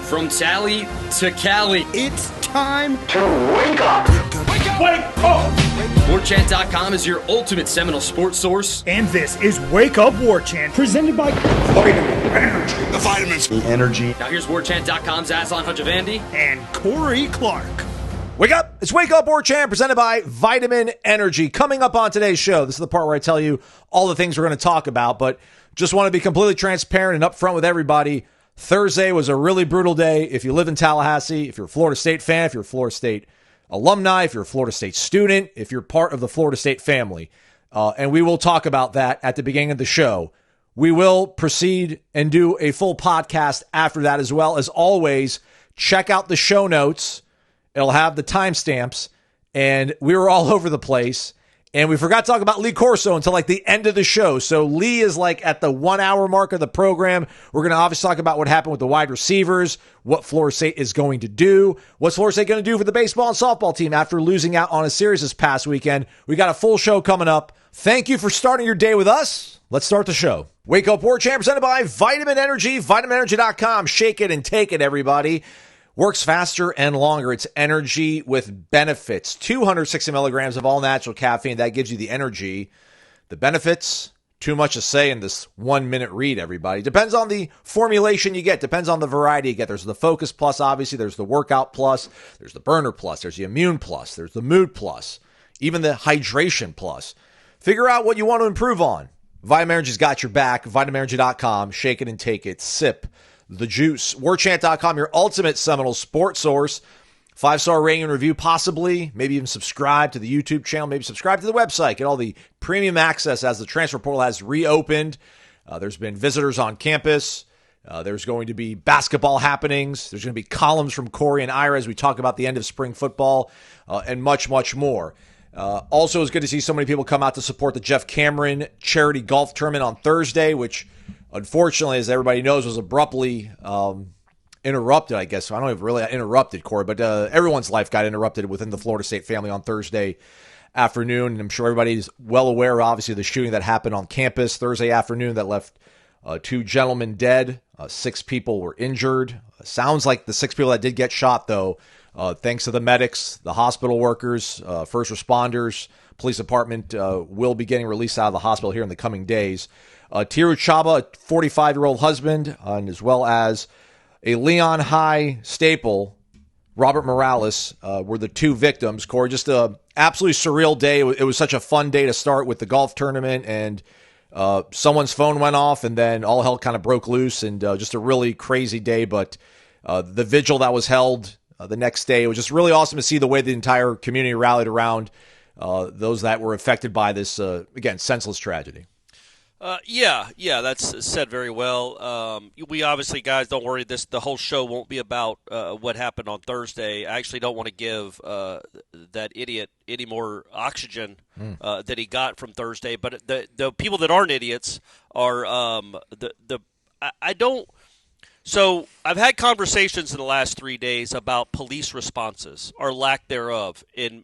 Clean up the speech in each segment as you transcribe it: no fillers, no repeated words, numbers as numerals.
From Tally to Cali, It's time to wake up. Wake up! Warchant.com is your ultimate Seminole sports source. and this is Wake Up Warchant, presented by Vitamin energy. The vitamins. The energy. Now here's Warchant.com's Azan Hajavandi. and Corey Clark. Wake up! It's Wake Up Warchant presented by Vitamin Energy. Coming up on today's show, this is the part where I tell you all the things we're going to talk about, but just want to be completely transparent and upfront with everybody. Thursday was a really brutal day. If you live in Tallahassee, if you're a Florida State fan, if you're a Florida State alumni, if you're a Florida State student, if you're part of the Florida State family, and we will talk about that at the beginning of the show. We will proceed and do a full podcast after that as well. As always, check out the show notes. It'll have the timestamps, and we were all over the place. And we forgot to talk about Lee Corso until like the end of the show. So Lee is like at the 1 hour mark of the program. We're going to obviously talk about what happened with the wide receivers, what Florida State is going to do, what's Florida State going to do for the baseball and softball team after losing out on a series this past weekend. We got a full show coming up. Thank you for starting your day with us. Let's start the show. Wake Up Warchant presented by Vitamin Energy, vitaminenergy.com. Shake it and take it, everybody. Works faster and longer. It's energy with benefits. 260 milligrams of all natural caffeine. That gives you the energy. The benefits, too much to say in this 1 minute read, everybody. Depends on the formulation you get. Depends on the variety you get. There's the Focus Plus, obviously. There's the Workout Plus. There's the Burner Plus. There's the Immune Plus. There's the Mood Plus. Even the Hydration Plus. Figure out what you want to improve on. Vitamin Energy's got your back. vitaminenergy.com. Shake it and take it. Sip the juice. Warchant.com, your ultimate Seminole sports source. 5-star rating and review, possibly. Maybe even subscribe to the YouTube channel. Maybe subscribe to the website. Get all the premium access as the transfer portal has reopened. There's been visitors on campus. There's going to be basketball happenings. There's going to be columns from Corey and Ira as we talk about the end of spring football and much, much more. Also, it's good to see so many people come out to support the Jeff Cameron charity golf tournament on Thursday, which unfortunately, as everybody knows, was abruptly interrupted, I guess. I don't even really interrupted, Corey, but everyone's life got interrupted within the Florida State family on Thursday afternoon. And I'm sure everybody's well aware, obviously, of the shooting that happened on campus Thursday afternoon that left 2 gentlemen dead. 6 people were injured. Sounds like the 6 people that did get shot, though, thanks to the medics, the hospital workers, first responders, police department will be getting released out of the hospital here in the coming days. Tiru Chaba, a 45-year-old husband, and as well as a Leon High staple, Robert Morales, were the 2 victims. Corey, just an absolutely surreal day. It was such a fun day to start with the golf tournament, and someone's phone went off, and then all hell kind of broke loose, and just a really crazy day. But the vigil that was held the next day, it was just really awesome to see the way the entire community rallied around those that were affected by this, again, senseless tragedy. Yeah, that's said very well. We obviously, guys, don't worry. The whole show won't be about what happened on Thursday. I actually don't want to give that idiot any more oxygen that he got from Thursday. But the people that aren't idiots are I don't. So I've had conversations in the last 3 days about police responses or lack thereof in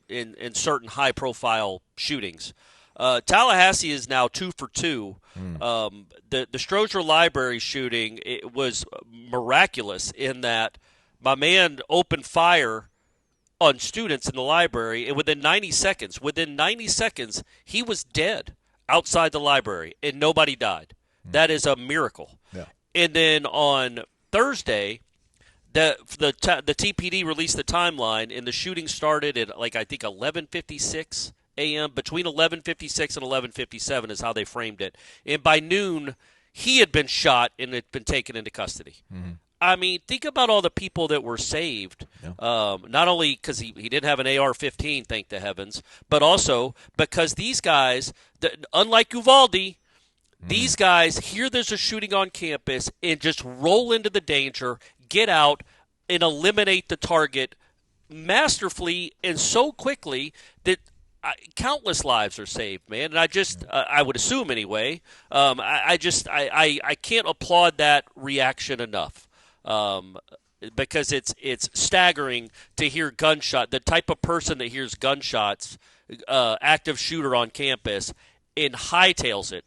certain high-profile shootings. Tallahassee is now 2 for 2. The Stroger Library shooting, it was miraculous in that my man opened fire on students in the library, and within 90 seconds, he was dead outside the library, and nobody died. That is a miracle. Yeah. And then on Thursday, the TPD released the timeline, and the shooting started at, I think, 11:56 a.m., between 11:56 and 11:57 is how they framed it. And by noon, he had been shot and had been taken into custody. Mm-hmm. I mean, think about all the people that were saved, not only because he didn't have an AR-15, thank the heavens, but also because these guys, unlike Uvalde, these guys hear there's a shooting on campus and just roll into the danger, get out, and eliminate the target masterfully and so quickly that countless lives are saved, man. And I would assume anyway, I can't applaud that reaction enough. Because it's staggering to hear gunshot. The type of person that hears gunshots, active shooter on campus, and hightails it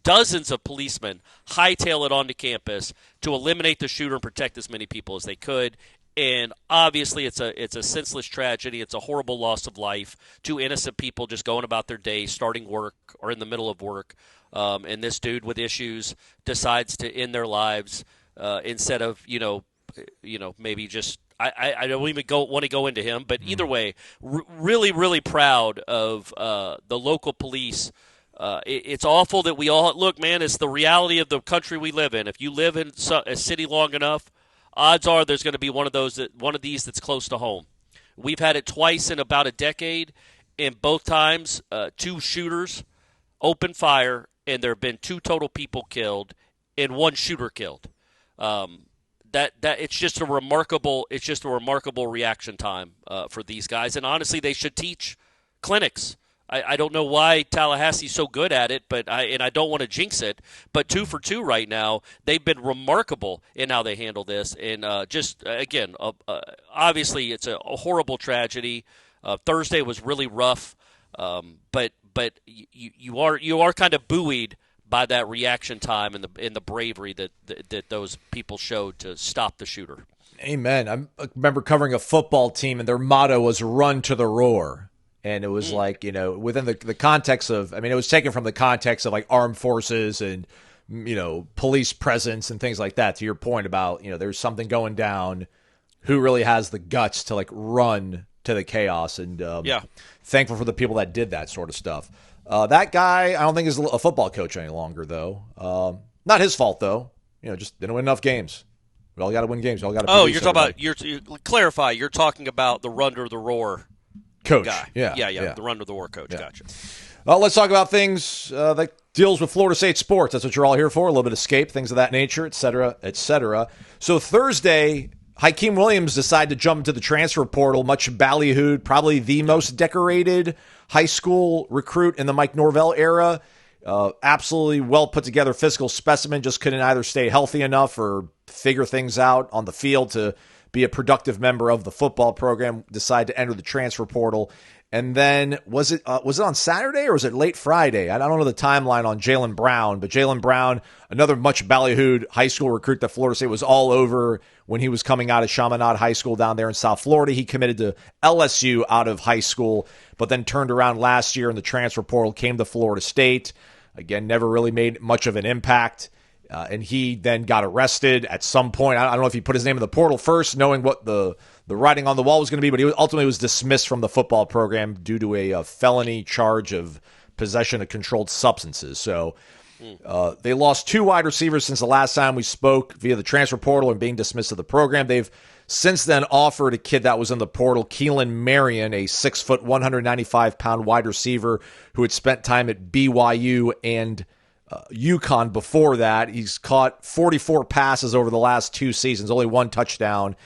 dozens of policemen hightail it onto campus to eliminate the shooter and protect as many people as they could. And obviously, it's a senseless tragedy. It's a horrible loss of life. Two innocent people just going about their day, starting work or in the middle of work. And this dude with issues decides to end their lives instead of maybe just. I don't even want to go into him, but either way, really, really proud of the local police. It's awful that we all look, man. It's the reality of the country we live in. If you live in a city long enough, odds are there's going to be one of these that's close to home. We've had it twice in about a decade, and both times, two shooters opened fire, and there have been two total people killed and one shooter killed. That it's just a remarkable reaction time for these guys, and honestly, they should teach clinics. I don't know why Tallahassee's so good at it, but I don't want to jinx it. But 2 for 2 right now, they've been remarkable in how they handle this, and obviously it's a horrible tragedy. Thursday was really rough, but you are kind of buoyed by that reaction time and the bravery that those people showed to stop the shooter. Amen. I remember covering a football team, and their motto was "Run to the roar." And it was like, within the context of, it was taken from the context of like armed forces and, police presence and things like that. To your point about, there's something going down, who really has the guts to like run to the chaos, and thankful for the people that did that sort of stuff. That guy, I don't think is a football coach any longer, though. Not his fault, though. Just didn't win enough games. We all got to win games. We all got to. Oh, you're talking about. Clarify. You're talking about the Run to the Roar coach guy. Yeah. The Run to the Roar coach. Yeah. Gotcha. Well, let's talk about things that deals with Florida State sports. That's what you're all here for. A little bit of escape, things of that nature, et cetera, et cetera. So Thursday, Hykeem Williams decided to jump into the transfer portal, much ballyhooed, probably the most decorated high school recruit in the Mike Norvell era. Absolutely well put together physical specimen, just couldn't either stay healthy enough or figure things out on the field to be a productive member of the football program, decide to enter the transfer portal. And then was it on Saturday or was it late Friday? I don't know the timeline on Jalen Brown, but Jalen Brown, another much ballyhooed high school recruit that Florida State was all over when he was coming out of Chaminade High School down there in South Florida. He committed to LSU out of high school, but then turned around last year in the transfer portal, came to Florida State. Again, never really made much of an impact. And he then got arrested at some point. I don't know if he put his name in the portal first, knowing what the writing on the wall was going to be, but he ultimately was dismissed from the football program due to a felony charge of possession of controlled substances. So they lost 2 wide receivers since the last time we spoke via the transfer portal and being dismissed of the program. They've since then offered a kid that was in the portal, Keelan Marion, a 6', 195-pound wide receiver who had spent time at BYU and UConn before that. He's caught 44 passes over the last 2 seasons, only 1 touchdown,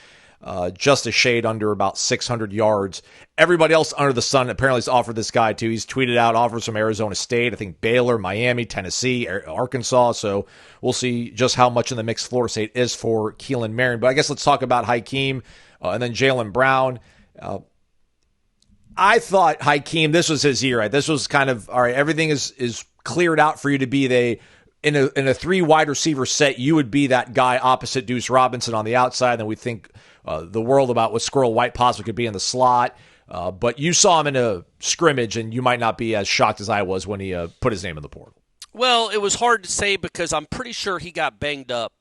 just a shade under about 600 yards. Everybody else under the sun apparently has offered this guy too. He's tweeted out offers from Arizona State, I think Baylor, Miami, Tennessee, Arkansas. So we'll see just how much in the mix Florida State is for Keelan Marion. But I guess let's talk about Hykeem and then Jalen Brown. I thought Hykeem, this was his year, right? This was kind of, all right, everything is cleared out for you to be in a 3 wide receiver set. You would be that guy opposite Deuce Robinson on the outside. And we think the world about what Squirrel White possibly could be in the slot. But you saw him in a scrimmage, and you might not be as shocked as I was when he put his name in the portal. Well, it was hard to say because I'm pretty sure he got banged up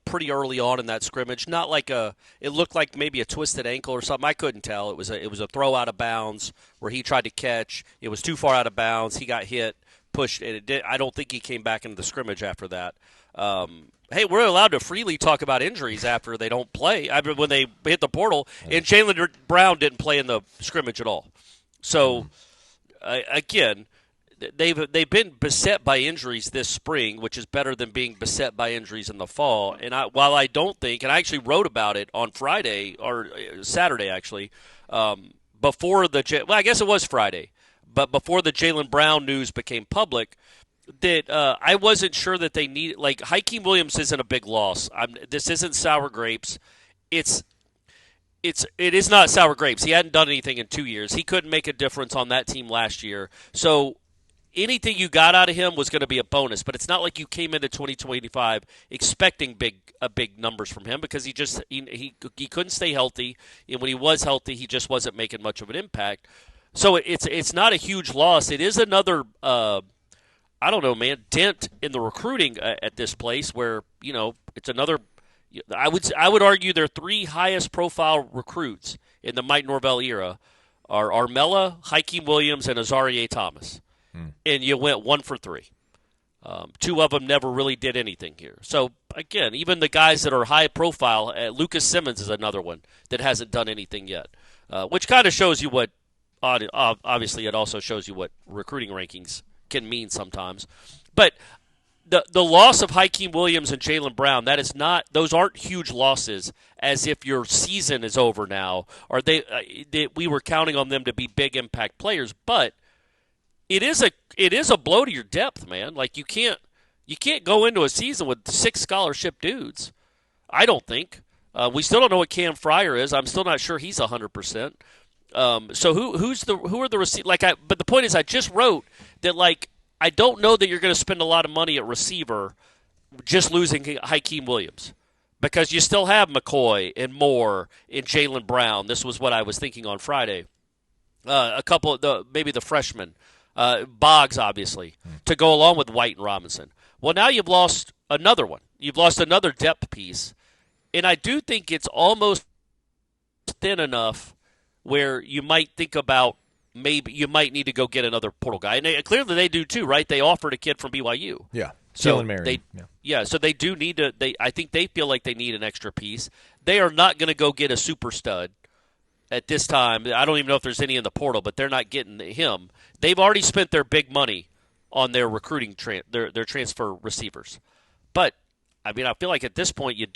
pretty early on in that scrimmage. Not like it looked like maybe a twisted ankle or something. I couldn't tell. It was a throw out of bounds where he tried to catch. It was too far out of bounds. He got hit, pushed, and it did. I don't think he came back into the scrimmage after that. Hey, we're allowed to freely talk about injuries after they don't play. When they hit the portal, and Jalen Brown didn't play in the scrimmage at all. So, again, they've been beset by injuries this spring, which is better than being beset by injuries in the fall. And while I don't think, and I actually wrote about it on Friday or Saturday actually, before I guess it was Friday, but before the Jalen Brown news became public, that I wasn't sure that they needed, like, Hykeem Williams isn't a big loss. This isn't sour grapes. It is not sour grapes. He hadn't done anything in 2 years. He couldn't make a difference on that team last year. So anything you got out of him was going to be a bonus. But it's not like you came into 2025 expecting big numbers from him because he couldn't stay healthy, and when he was healthy, he just wasn't making much of an impact. So it's not a huge loss. It is another I don't know, man, dent in the recruiting at this place where it's another. I would argue their three highest profile recruits in the Mike Norvell era are Armella, Hykeem Williams, and Azarie Thomas. And you went 1 for 3. Two of them never really did anything here. So, again, even the guys that are high profile, Lucas Simmons is another one that hasn't done anything yet, which kind of shows you what, obviously it also shows you what recruiting rankings can mean sometimes. But the loss of Hykeem Williams and Jalen Brown, those aren't huge losses as if your season is over now, or we were counting on them to be big impact players, but it is a blow to your depth, man. Like you can't go into a season with 6 scholarship dudes. I don't think. We still don't know what Cam Fryer is. I'm still not sure he's 100%. So who are the receivers? But the point is, I just wrote that I don't know that you're going to spend a lot of money at receiver just losing Hykeem Williams because you still have McCoy and Moore and Jalen Brown. This was what I was thinking on Friday. A couple of maybe the freshmen. Boggs, obviously, to go along with White and Robinson. Well, now you've lost another one. You've lost another depth piece. And I do think it's almost thin enough where you might think about maybe you might need to go get another portal guy. And clearly they do too, right? They offered a kid from BYU. Yeah. So Marion. So they do need to I think they feel like they need an extra piece. They are not going to go get a super stud at this time. I don't even know if there's any in the portal, but they're not getting him. They've already spent their big money on their recruiting their transfer receivers. But I mean, I feel like at this point you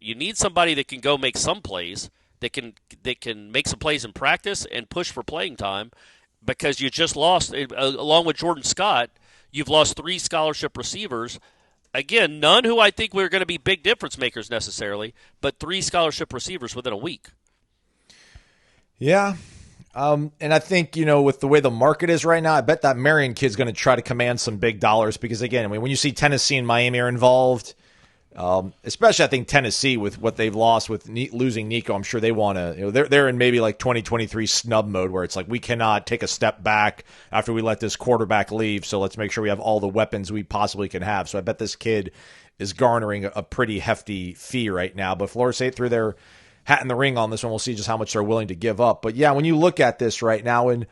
need somebody that can go make some plays, that can make some plays in practice and push for playing time, because you just lost along with Jordan Scott, you've lost 3 scholarship receivers. Again, none who I think were going to be big difference makers necessarily, but 3 scholarship receivers within a week. Yeah. And I think, with the way the market is right now, I bet that Marion kid's going to try to command some big dollars because, again, when you see Tennessee and Miami are involved, especially I think Tennessee with what they've lost with losing Nico, I'm sure they want to, they're in maybe like 2023 snub mode where it's like we cannot take a step back after we let this quarterback leave, so let's make sure we have all the weapons we possibly can have. So I bet this kid is garnering a pretty hefty fee right now. But Florida State threw their hat in the ring on this one. We'll see just how much they're willing to give up. But yeah, when you look at this right now, and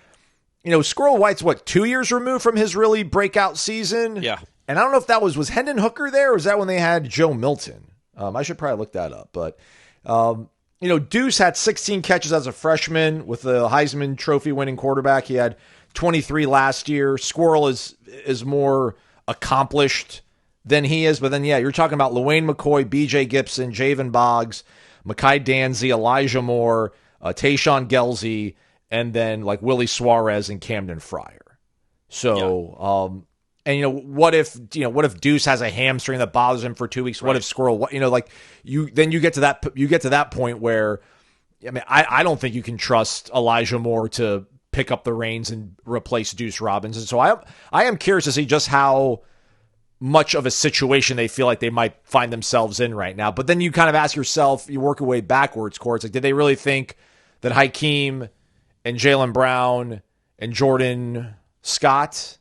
Squirrel White's 2 years removed from his really breakout season. Yeah. And I don't know if that was Hendon Hooker there, or was that when they had Joe Milton? I should probably look that up. But, Deuce had 16 catches as a freshman with the Heisman Trophy winning quarterback. He had 23 last year. Squirrel is more accomplished than he is. But then, yeah, you're talking about Luane McCoy, B.J. Gibson, Javen Boggs, Mekhi Danzy, Elijah Moore, Tayshawn Gelsey, and then Willie Suarez and Camden Fryer. So, and what if Deuce has a hamstring that bothers him for 2 weeks? What if Squirrel? Then you get to that point where, I don't think you can trust Elijah Moore to pick up the reins and replace Deuce Robinson. So I am curious to see just how much of a situation they feel like they might find themselves in right now. But then you kind of ask yourself, you work your way backwards, Court. Did they really think that Hykeem and Jalen Brown and Jordan Scott,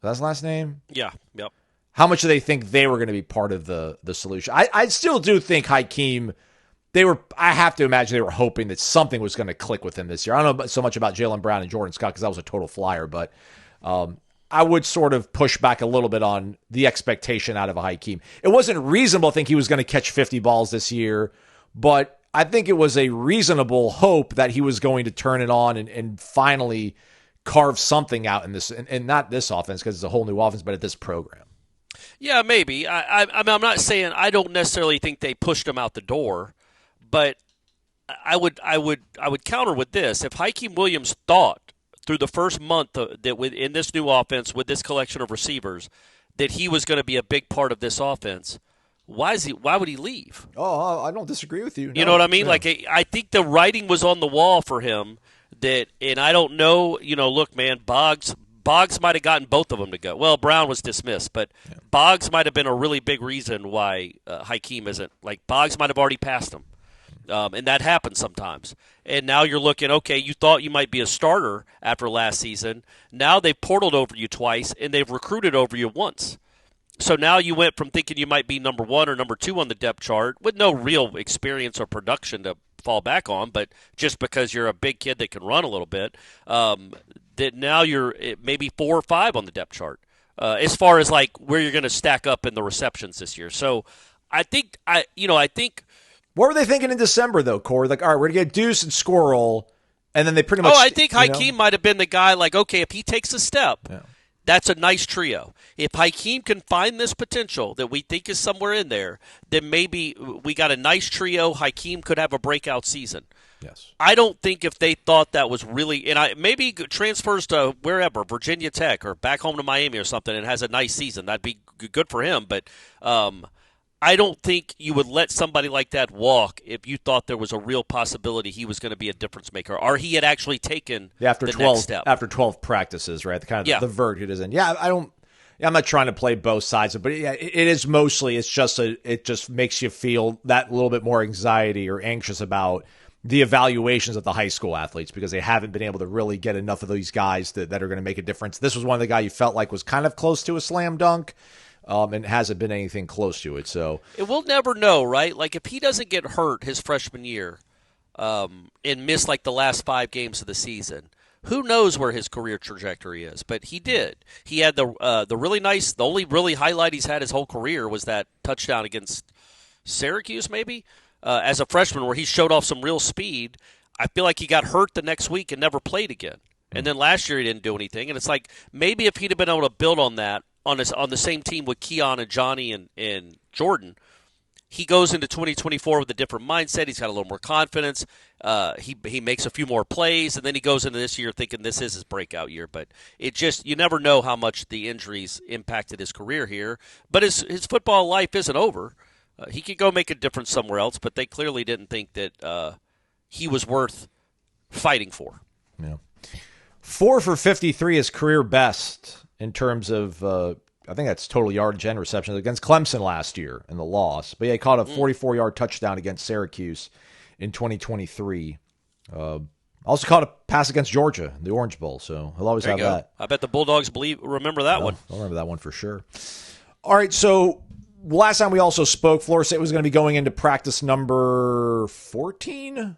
that's his last name? Yeah. Yep. How much do they think they were going to be part of the solution? I still do think Hykeem, I have to imagine they were hoping that something was going to click with him this year. I don't know so much about Jalen Brown and Jordan Scott because that was a total flyer, but I would sort of push back a little bit on the expectation out of a Hykeem. It wasn't reasonable to think he was going to catch 50 balls this year, but I think it was a reasonable hope that he was going to turn it on and finally carve something out in this, and not this offense because it's a whole new offense, but at this program. Yeah, maybe. I'm not saying I don't necessarily think they pushed him out the door, but I would counter with this: if Hykeem Williams thought through the first month that in this new offense with this collection of receivers that he was going to be a big part of this offense, why would he leave? Oh, I don't disagree with you. No, you know what I mean? No. I think the writing was on the wall for him. And I don't know, look, man, Boggs Boggs might have gotten both of them to go. Well, Brown was dismissed, but Boggs might have been a really big reason why Hykeem isn't. Like, Boggs might have already passed him, and that happens sometimes. And now you're looking, okay, you thought you might be a starter after last season. Now they've portaled over you twice, and they've recruited over you once. So now you went from thinking you might be number 1 or number 2 on the depth chart with no real experience or production to fall back on, but just because you're a big kid that can run a little bit, that now you're maybe 4 or 5 on the depth chart as far as like where you're going to stack up in the receptions this year. So I think what were they thinking in December though, Corey? Like, all right, we're going to get Deuce and Squirrel, and then they pretty much. I think Hykeem might have been the guy. Like, okay, if he takes a step. Yeah. That's a nice trio. If Hykeem can find this potential that we think is somewhere in there, then maybe we got a nice trio. Hykeem could have a breakout season. Yes. I don't think if they thought that was really – and maybe transfers to wherever, Virginia Tech or back home to Miami or something and has a nice season. That'd be good for him. But I don't think you would let somebody like that walk if you thought there was a real possibility he was going to be a difference maker or he had actually taken after the 12, next step. After 12 practices, right? The kind of the vert it is in. Yeah, I'm not trying to play both sides, but yeah, it is mostly it just makes you feel that little bit more anxiety or anxious about the evaluations of the high school athletes because they haven't been able to really get enough of these guys that are going to make a difference. This was one of the guys you felt like was kind of close to a slam dunk. And hasn't been anything close to it. So we'll never know, right? Like if he doesn't get hurt his freshman year and miss like the last 5 games of the season, who knows where his career trajectory is? But he did. He had the really nice. The only really highlight he's had his whole career was that touchdown against Syracuse, maybe as a freshman, where he showed off some real speed. I feel like he got hurt the next week and never played again. And then last year he didn't do anything. And it's like maybe if he'd have been able to build on that. On the same team with Keon and Johnny and Jordan, he goes into 2024 with a different mindset. He's got a little more confidence. He makes a few more plays, and then he goes into this year thinking this is his breakout year. But you never know how much the injuries impacted his career here. But his football life isn't over. He could go make a difference somewhere else, but they clearly didn't think that he was worth fighting for. Yeah. 4 for 53 is career best. In terms of, I think that's total yardage and receptions against Clemson last year in the loss. But yeah, he caught a 44-yard touchdown against Syracuse in 2023. Also caught a pass against Georgia in the Orange Bowl, so he'll always have that. I bet the Bulldogs remember that one. I'll remember that one for sure. All right, so last time we also spoke, Florida State was going to be going into practice number 14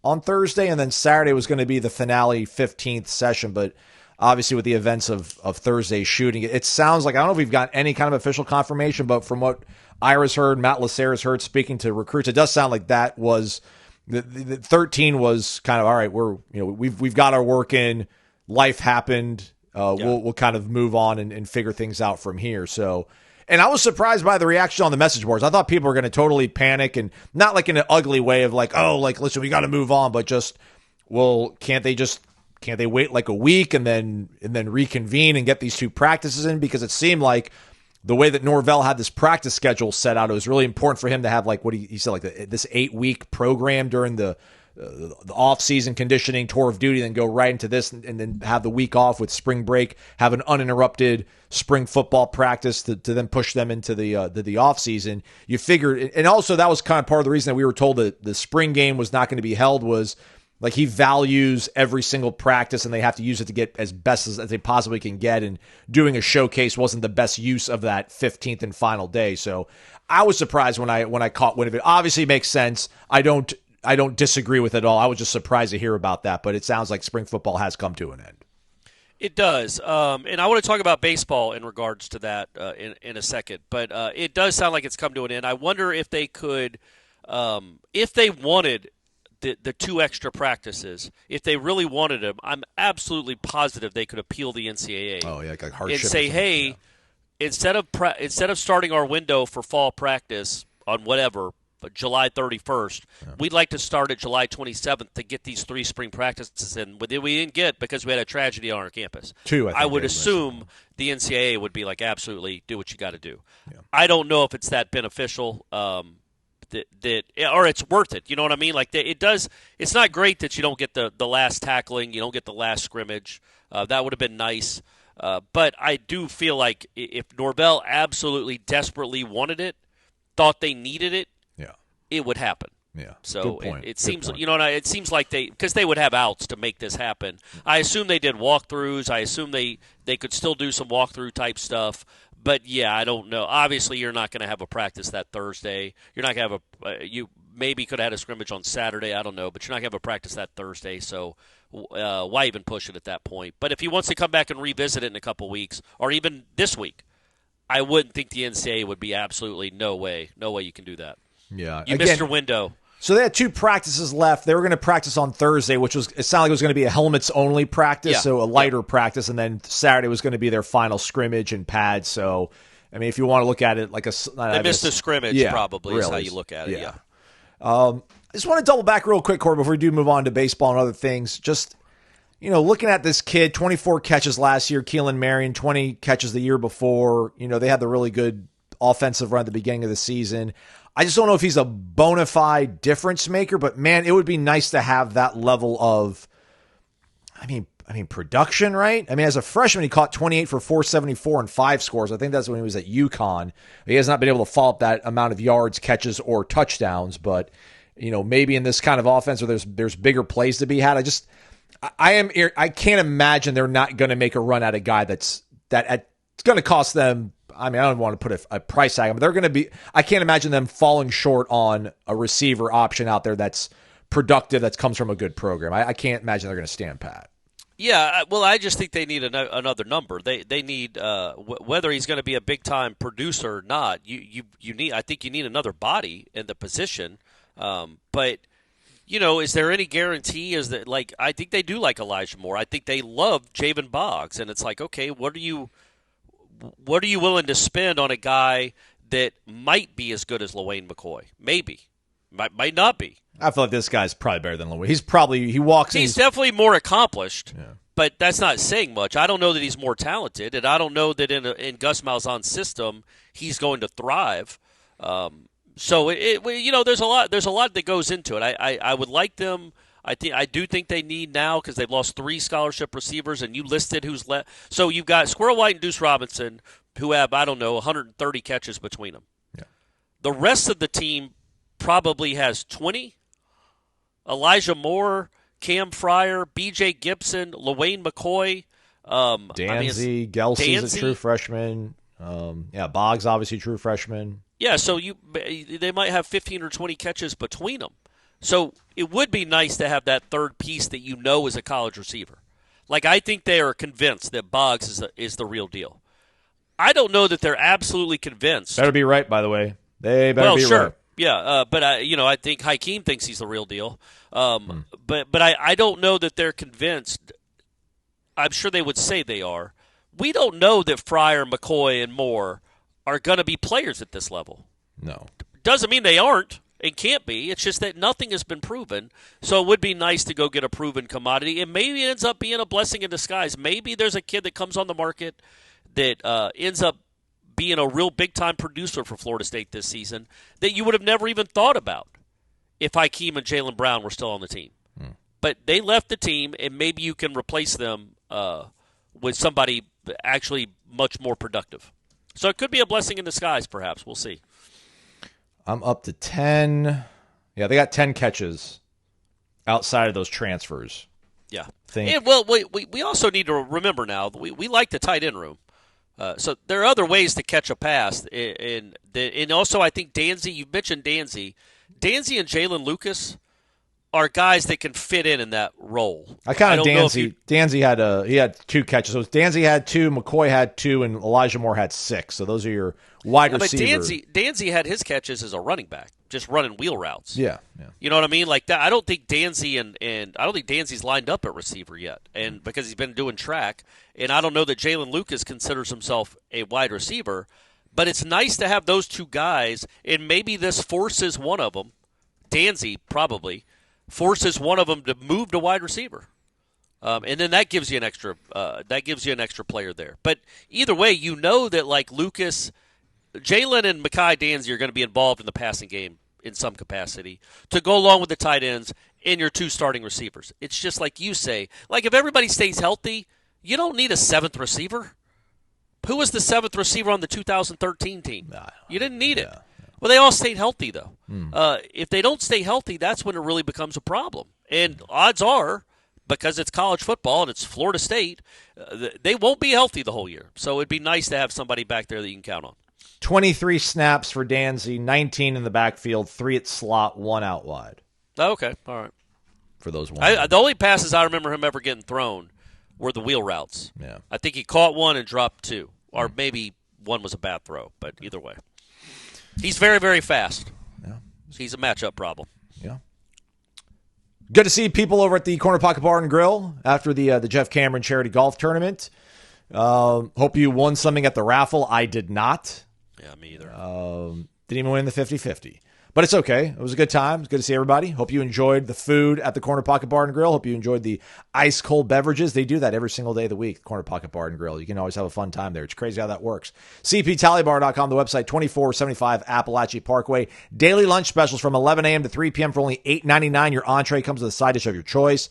on Thursday, and then Saturday was going to be the finale 15th session, but obviously, with the events of Thursday's shooting, it sounds like, I don't know if we've got any kind of official confirmation, but from what Ira's heard, Matt Lacera's heard speaking to recruits, it does sound like that was the 13 was kind of, all right, we've got our work in, life happened, we'll kind of move on and figure things out from here. So, and I was surprised by the reaction on the message boards. I thought people were going to totally panic, and not like in an ugly way of like, oh, like, listen, we got to move on, but just, well, can't they wait like a week and then reconvene and get these 2 practices in? Because it seemed like the way that Norvell had this practice schedule set out, it was really important for him to have like what he said, like this 8-week program during the off-season conditioning, tour of duty, then go right into this and then have the week off with spring break, have an uninterrupted spring football practice to then push them into the off-season. You figured, and also that was kind of part of the reason that we were told that the spring game was not going to be held was like he values every single practice and they have to use it to get as best as they possibly can get, and doing a showcase wasn't the best use of that 15th and final day. So I was surprised when I caught wind of it. Obviously it makes sense. I don't disagree with it at all. I was just surprised to hear about that, but it sounds like spring football has come to an end. It does. And I want to talk about baseball in regards to that in a second, but it does sound like it's come to an end. I wonder if they could, if they wanted the 2 extra practices, if they really wanted them, I'm absolutely positive they could appeal the NCAA. Oh yeah, like hardship. And say, hey, instead of starting our window for fall practice on whatever, but July 31st, we'd like to start at July 27th to get these 3 spring practices in. But we didn't get because we had a tragedy on our campus. 2, I would assume the NCAA would be like, absolutely, do what you got to do. Yeah. I don't know if it's that beneficial. That or it's worth it. You know what I mean? Like it does. It's not great that you don't get the last tackling, you don't get the last scrimmage. That would have been nice. But I do feel like if Norvell absolutely desperately wanted it, thought they needed it, it would happen. Yeah. So it seems, it seems like because they would have outs to make this happen. I assume they did walkthroughs. I assume they could still do some walkthrough type stuff. But yeah, I don't know. Obviously, you're not going to have a practice that Thursday. You're not going to have you maybe could have had a scrimmage on Saturday. I don't know, but you're not going to have a practice that Thursday. So why even push it at that point? But if he wants to come back and revisit it in a couple weeks, or even this week, I wouldn't think the NCAA would be absolutely no way you can do that. Yeah, you missed your window. So they had 2 practices left. They were going to practice on Thursday, it sounded like it was going to be a helmets-only practice, so a lighter practice, and then Saturday was going to be their final scrimmage and pads. So, I mean, if you want to look at it like they missed the scrimmage, probably, is how you look at it, I just want to double back real quick, Corey, before we do move on to baseball and other things. Just, looking at this kid, 24 catches last year, Keelan Marion, 20 catches the year before. They had the really good offensive run at the beginning of the season. I just don't know if he's a bona fide difference maker, but man, it would be nice to have that level of, production, right? I mean, as a freshman, he caught 28 for 474 and 5 scores. I think that's when he was at UConn. He has not been able to follow up that amount of yards, catches, or touchdowns, but maybe in this kind of offense where there's bigger plays to be had. I can't imagine they're not going to make a run at a guy it's going to cost them. I don't want to put a price tag on, but they're going to be. I can't imagine them falling short on a receiver option out there that's productive, that comes from a good program. I can't imagine they're going to stand pat. Yeah, well, I just think they need another number. They need whether he's going to be a big time producer or not. You need. I think you need another body in the position. But is there any guarantee? Is that I think they do like Elijah Moore. I think they love Javen Boggs, and it's like, okay, what are you willing to spend on a guy that might be as good as LaWayne McCoy? Maybe. Might not be. I feel like this guy's probably better than LaWayne. He's definitely more accomplished, but that's not saying much. I don't know that he's more talented, and I don't know that in Gus Malzahn's system he's going to thrive. So there's a lot that goes into it. I would like them. I do think they need now, because they've lost 3 scholarship receivers, and you listed who's left. So you've got Squirrel White and Deuce Robinson, who have, 130 catches between them. Yeah. The rest of the team probably has 20. Elijah Moore, Cam Fryer, B.J. Gibson, LaWayne McCoy. Gelsey's a true freshman. Boggs, obviously true freshman. Yeah, so they might have 15 or 20 catches between them. So it would be nice to have that third piece that is a college receiver. I think they are convinced that Boggs is the real deal. I don't know that they're absolutely convinced. Better be right, by the way. They better be right. Yeah, but I think Hykeem thinks he's the real deal. But I don't know that they're convinced. I'm sure they would say they are. We don't know that Fryer, McCoy, and Moore are going to be players at this level. No. Doesn't mean they aren't. It can't be. It's just that nothing has been proven. So it would be nice to go get a proven commodity, and maybe it ends up being a blessing in disguise. Maybe there's a kid that comes on the market that ends up being a real big-time producer for Florida State this season that you would have never even thought about if Hykeem and Jalen Brown were still on the team. But they left the team, and maybe you can replace them with somebody actually much more productive. So it could be a blessing in disguise, perhaps. We'll see. I'm up to 10. Yeah, they got 10 catches outside of those transfers. Yeah. And, well, we also need to remember now, we like the tight end room. So there are other ways to catch a pass. And also I think Danzy, you mentioned Danzy. Danzy and Jalen Lucas are guys that can fit in that role. I kind of Danzy. Danzy had 2 catches. So Danzy had 2, McCoy had 2, and Elijah Moore had 6. So those are your wide receivers. But Danzy had his catches as a running back, just running wheel routes. Yeah. You know what I mean? Like that. I don't think Danzy and I don't think Danzy's lined up at receiver yet, and because he's been doing track, and I don't know that Jalen Lucas considers himself a wide receiver. But it's nice to have those 2 guys, and maybe this forces one of them, Danzy probably, forces one of them to move to wide receiver, and then that gives you an extra. Player there. But either way, that like Lucas, Jalen, and Mekhi Danzy are going to be involved in the passing game in some capacity to go along with the tight ends and your 2 starting receivers. It's just like you say, like if everybody stays healthy, You don't need a seventh receiver. Who was the seventh receiver on the 2013 team? You didn't need it. Well, they all stayed healthy, though. If they don't stay healthy, that's when it really becomes a problem. And odds are, because it's college football and it's Florida State, they won't be healthy the whole year. So it'd be nice to have somebody back there that you can count on. 23 snaps for Danzy, 19 in the backfield, 3 at slot, 1 out wide. Okay, all right. For those ones. The only passes I remember him ever getting thrown were the wheel routes. Yeah. I think he caught one and dropped 2. Or maybe one was a bad throw, but either way. He's very, very fast. Yeah. He's a matchup problem. Yeah. Good to see people over at the Corner Pocket Bar and Grill after the Jeff Cameron Charity Golf Tournament. Hope you won something at the raffle. I did not. Yeah, me either. Didn't even win the 50-50. But it's okay. It was a good time. It's good to see everybody. Hope you enjoyed the food at the Corner Pocket Bar and Grill. Hope you enjoyed the ice-cold beverages. They do that every single day of the week, Corner Pocket Bar and Grill. You can always have a fun time there. It's crazy how that works. CPTallybar.com, the website, 2475 Appalachia Parkway. Daily lunch specials from 11 a.m. to 3 p.m. for only $8.99. Your entree comes with a side dish of your choice.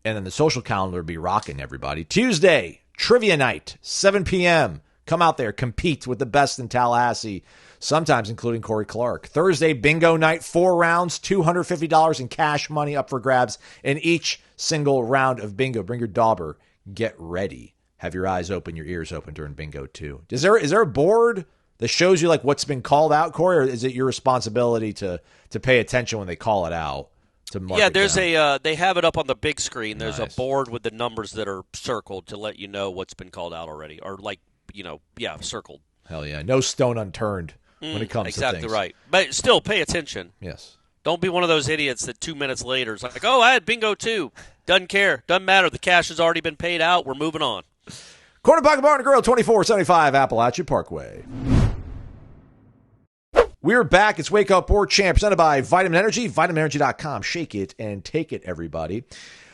And then the social calendar will be rocking, everybody. Tuesday, trivia night, 7 p.m. Come out there, compete with the best in Tallahassee, sometimes including Corey Clark. Thursday, bingo night, 4 rounds, $250 in cash money up for grabs in each single round of bingo. Bring your dauber. Get ready. Have your eyes open, your ears open during bingo too. Is there a board that shows you like what's been called out, Corey, or is it your responsibility to pay attention when they call it out? Yeah, there's they have it up on the big screen. There's a board with the numbers that are circled to let you know what's been called out already, or circled. Hell yeah, no stone unturned when it comes to things. Exactly right. But still, pay attention. Yes. Don't be one of those idiots that 2 minutes later is like, oh, I had bingo too. Doesn't care. Doesn't matter. The cash has already been paid out. We're moving on. Corner Pocket Bar and Grill, 2475 Appalachia Parkway. We're back. It's Wake Up Warchant, presented by Vitamin Energy, vitaminenergy.com. Shake it and take it, everybody.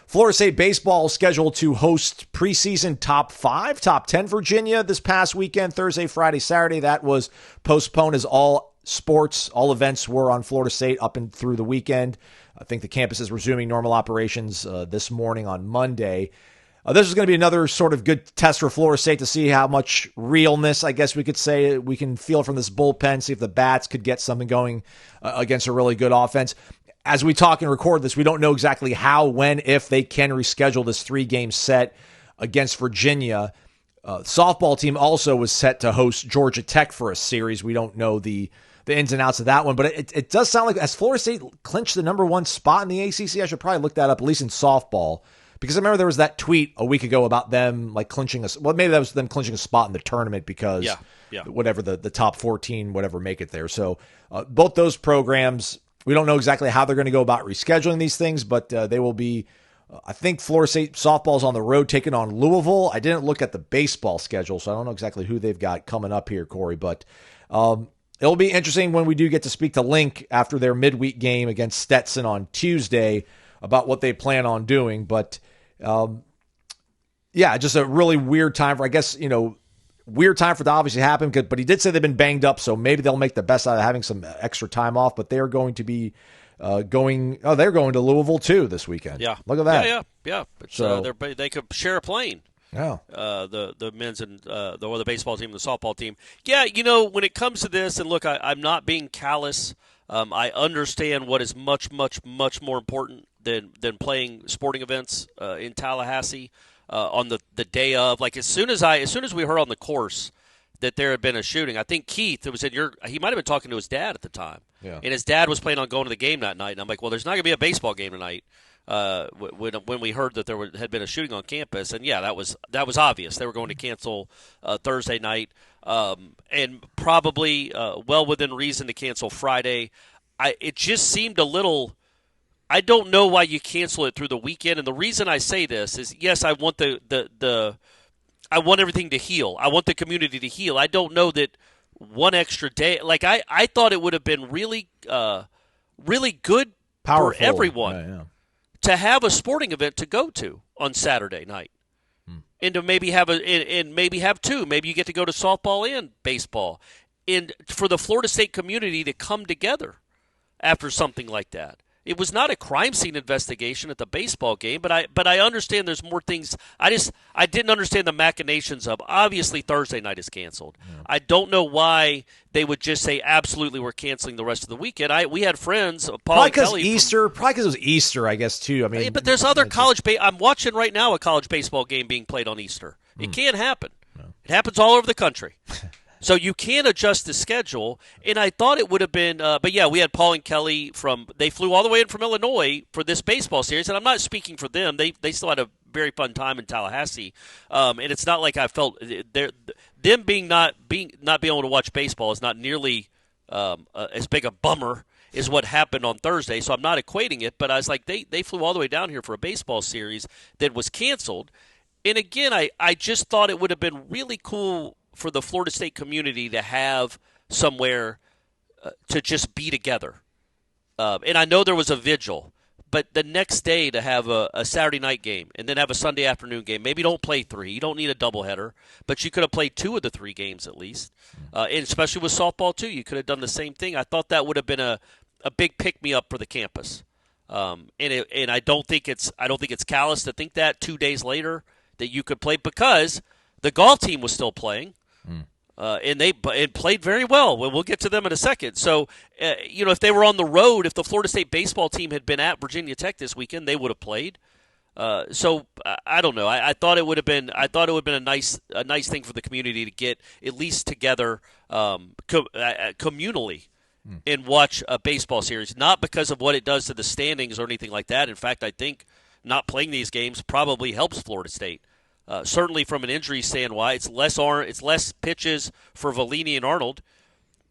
Florida State baseball scheduled to host preseason top 5, top 10 Virginia this past weekend, Thursday, Friday, Saturday. That was postponed as all sports, all events were on Florida State up and through the weekend. I think the campus is resuming normal operations this morning on Monday. This is going to be another sort of good test for Florida State to see how much realness, I guess we could say, we can feel from this bullpen, see if the bats could get something going against a really good offense. As we talk and record this, we don't know exactly how, when, if they can reschedule this 3-game set against Virginia. Softball team also was set to host Georgia Tech for a series. We don't know the ins and outs of that one, but it does sound like as Florida State clinched the number 1 spot in the ACC, I should probably look that up, at least in softball. Because I remember there was that tweet a week ago about them like clinching maybe that was them clinching a spot in the tournament because whatever the top 14, whatever, make it there. So both those programs, we don't know exactly how they're going to go about rescheduling these things, but they will be, I think Florida State softball's on the road taking on Louisville. I didn't look at the baseball schedule, so I don't know exactly who they've got coming up here, Corey, but it'll be interesting when we do get to speak to Link after their midweek game against Stetson on Tuesday about what they plan on doing. But just a really weird time for, I guess, weird time for that obviously happen. But he did say they've been banged up, so maybe they'll make the best out of having some extra time off. But they're going to be they're going to Louisville too this weekend. Yeah. Look at that. Yeah. So they could share a plane. Yeah. The men's and the baseball team, the softball team. Yeah, when it comes to this, and look, I'm not being callous. I understand what is much, much, much more important than playing sporting events in Tallahassee on the day of. Like as soon as we heard on the course that there had been a shooting, I think Keith, it was he might have been talking to his dad at the time, and his dad was planning on going to the game that night. And I'm like, well, there's not going to be a baseball game tonight. When we heard that there had been a shooting on campus, and that was obvious. They were going to cancel Thursday night, and probably well within reason to cancel Friday. It just seemed a little. I don't know why you cancel it through the weekend, and the reason I say this is, yes, I want I want everything to heal. I want the community to heal. I don't know that one extra day. Like I thought it would have been really, really good Powerful. For everyone. To have a sporting event to go to on Saturday night, and to maybe have two. Maybe you get to go to softball and baseball, and for the Florida State community to come together after something like that. It was not a crime scene investigation at the baseball game, but I understand there's more things. I didn't understand the machinations of, obviously Thursday night is canceled. Yeah. I don't know why they would just say absolutely we're canceling the rest of the weekend. We had friends, Paul and Kelly. Probably because it was Easter, I guess, too. I mean, but there's other college I'm watching right now a college baseball game being played on Easter. It can't happen. No. It happens all over the country. So you can adjust the schedule, and I thought it would have been but yeah, we had Paul and Kelly they flew all the way in from Illinois for this baseball series, and I'm not speaking for them. They still had a very fun time in Tallahassee, and it's not like I felt them not being able to watch baseball is not nearly as big a bummer as what happened on Thursday, so I'm not equating it, but I was like, they flew all the way down here for a baseball series that was canceled, and again, I just thought it would have been really cool for the Florida State community to have somewhere to just be together. And I know there was a vigil, but the next day to have a Saturday night game and then have a Sunday afternoon game, maybe don't play 3. You don't need a doubleheader, but you could have played 2 of the 3 games at least. And especially with softball, too, you could have done the same thing. I thought that would have been a big pick-me-up for the campus. And I don't think it's callous to think that 2 days later that you could play, because the golf team was still playing. And they played very well. We'll get to them in a second. So, if they were on the road, if the Florida State baseball team had been at Virginia Tech this weekend, they would have played. So I don't know. I thought it would have been. I thought it would have been a nice thing for the community to get at least together communally and watch a baseball series. Not because of what it does to the standings or anything like that. In fact, I think not playing these games probably helps Florida State. Certainly from an injury standpoint, it's less pitches for Valini and Arnold.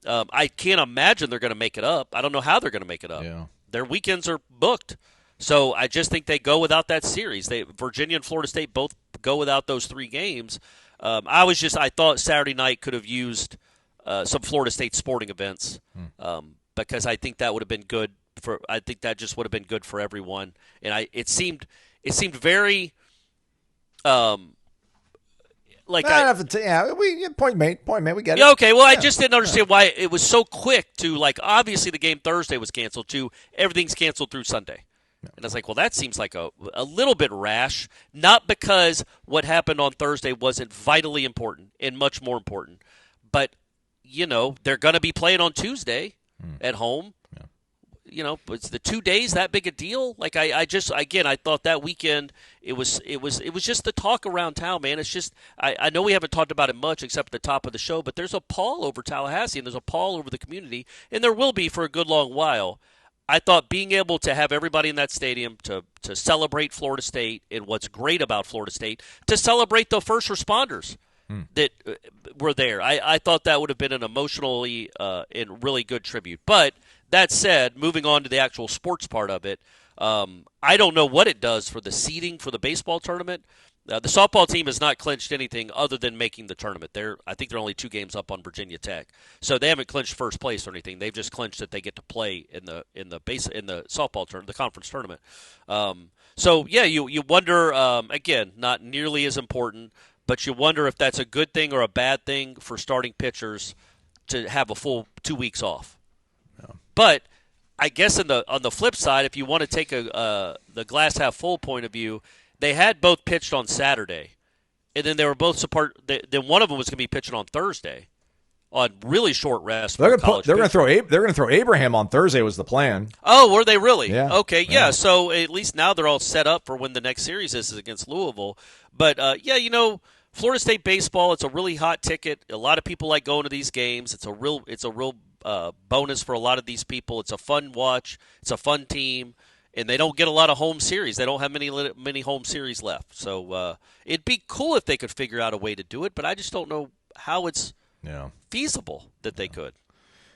I can't imagine they're going to make it up. I don't know how they're going to make it up. Yeah. Their weekends are booked. So I just think they go without that series. Virginia and Florida State both go without those 3 games. I thought Saturday night could have used some Florida State sporting events because I think that would have been good for. I think that just would have been good for everyone. And it seemed very. Point made. We get it. Yeah, okay. Well, I just didn't understand why it was so quick to, obviously the game Thursday was canceled, to everything's canceled through Sunday. Yeah. And I was like, well, that seems like a little bit rash, not because what happened on Thursday wasn't vitally important and much more important, but, they're going to be playing on Tuesday at home. It's the 2 days that big a deal? I thought that weekend it was just the talk around town, man. It's just I know we haven't talked about it much except at the top of the show, but there's a pall over Tallahassee and there's a pall over the community, and there will be for a good long while. I thought being able to have everybody in that stadium to celebrate Florida State and what's great about Florida State, to celebrate the first responders that were there. I thought that would have been an emotionally and really good tribute. But that said, moving on to the actual sports part of it, I don't know what it does for the seeding for the baseball tournament. The softball team has not clinched anything other than making the tournament. I think they're only 2 games up on Virginia Tech, so they haven't clinched first place or anything. They've just clinched that they get to play in the softball tournament, the conference tournament. You wonder again, not nearly as important, but you wonder if that's a good thing or a bad thing for starting pitchers to have a full 2 weeks off. But I guess on the flip side, if you want to take the glass half full point of view, they had both pitched on Saturday, and then they were both support. Then one of them was going to be pitching on Thursday, on really short rest. They're going to throw Abraham on Thursday was the plan. Oh, were they really? Yeah. Okay, yeah. So at least now they're all set up for when the next series is against Louisville. But Florida State baseball, it's a really hot ticket. A lot of people like going to these games. It's a real bonus for a lot of these people. It's a fun watch. It's a fun team, and they don't get a lot of home series. They don't have many home series left. So it'd be cool if they could figure out a way to do it, but I just don't know how it's feasible that they could.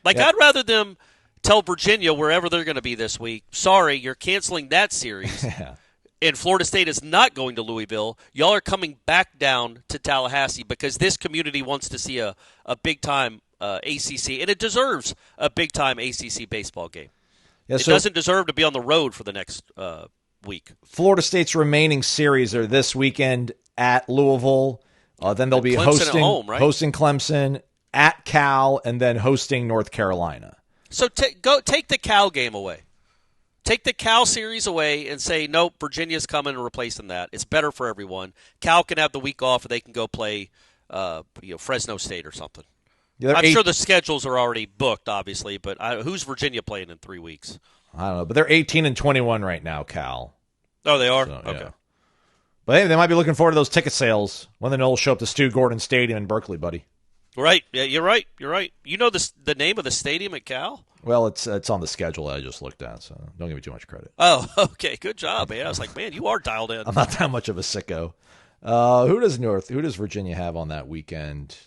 I'd rather them tell Virginia, wherever they're going to be this week, sorry, you're canceling that series. And Florida State is not going to Louisville. Y'all are coming back down to Tallahassee because this community wants to see a big-time ACC, and it deserves a big-time ACC baseball game. Yeah, it doesn't deserve to be on the road for the next week. Florida State's remaining series are this weekend at Louisville. Then they'll be hosting Clemson, at Cal, and then hosting North Carolina. So take the Cal game away. Take the Cal series away and say, nope, Virginia's coming and replacing that. It's better for everyone. Cal can have the week off, and they can go play Fresno State or something. Yeah, I'm sure the schedules are already booked, obviously, but who's Virginia playing in 3 weeks? I don't know, but they're 18-21 right now, Cal. Oh, they are? So, okay. Yeah. But hey, they might be looking forward to those ticket sales when the Noles show up to Stu Gordon Stadium in Berkeley, buddy. Right. Yeah, you're right. You know the name of the stadium at Cal? Well, it's on the schedule that I just looked at, so don't give me too much credit. Oh, okay. Good job, man. I was like, man, you are dialed in. I'm not that much of a sicko. Who does Virginia have on that weekend?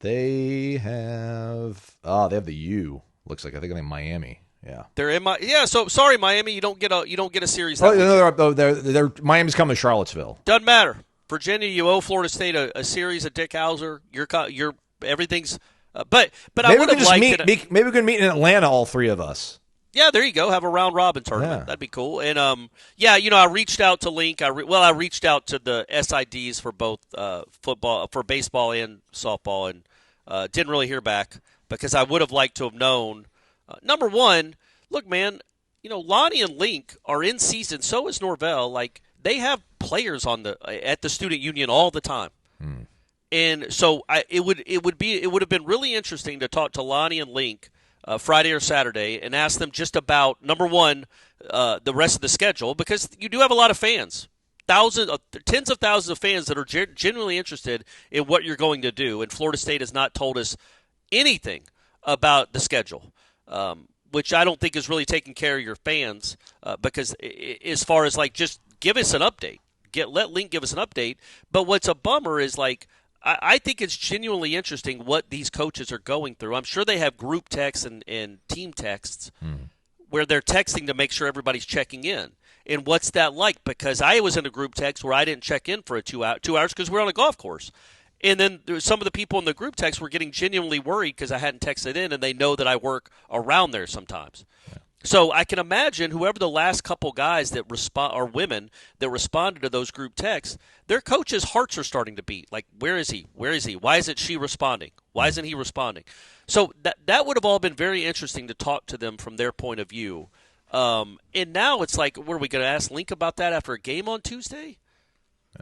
They have the U. Looks like I think they're in Miami. Yeah, they're in So sorry, Miami, you don't get a series. They're Miami's coming to Charlottesville. Doesn't matter. Virginia, you owe Florida State a series of Dick Hauser. You're everything's. But I would have liked maybe we can meet in Atlanta, all three of us. Yeah, there you go. Have a round robin tournament. Yeah. That'd be cool. And I reached out to Link. I reached out to the SIDs for both for baseball and softball, and didn't really hear back because I would have liked to have known. Number one, look, man, Lonnie and Link are in season. So is Norvell. Like they have players at the student union all the time. And so it would have been really interesting to talk to Lonnie and Link Friday or Saturday and ask them just about, number one, the rest of the schedule, because you do have a lot of fans, tens of thousands of fans that are genuinely interested in what you're going to do. And Florida State has not told us anything about the schedule, which I don't think is really taking care of your fans because as far as like just give us an update. Let Link give us an update. But what's a bummer is like I think it's genuinely interesting what these coaches are going through. I'm sure they have group texts and team texts where they're texting to make sure everybody's checking in. And what's that like? Because I was in a group text where I didn't check in for 2 hours because we're on a golf course. And then some of the people in the group text were getting genuinely worried because I hadn't texted in, and they know that I work around there sometimes. Yeah. So I can imagine whoever the last couple guys that respond or women that responded to those group texts, their coaches' hearts are starting to beat. Like, where is he? Where is he? Why isn't she responding? Why isn't he responding? So that would have all been very interesting to talk to them from their point of view. And now it's like, what are we going to ask Link about that after a game on Tuesday?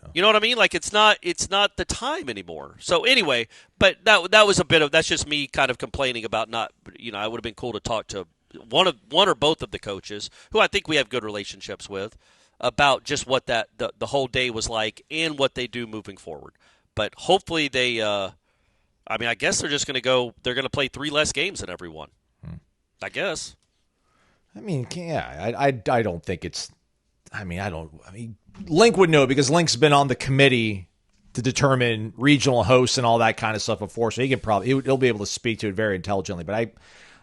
Yeah. You know what I mean? Like it's not the time anymore. So anyway, but that was that's just me kind of complaining about not. I would have been cool to talk to one or both of the coaches who I think we have good relationships with about just what the whole day was like and what they do moving forward. But hopefully they I guess they're just going to play 3 less games than everyone. I guess. I mean, yeah, I don't think it's Link would know because Link's been on the committee to determine regional hosts and all that kind of stuff before, so he'll be able to speak to it very intelligently. But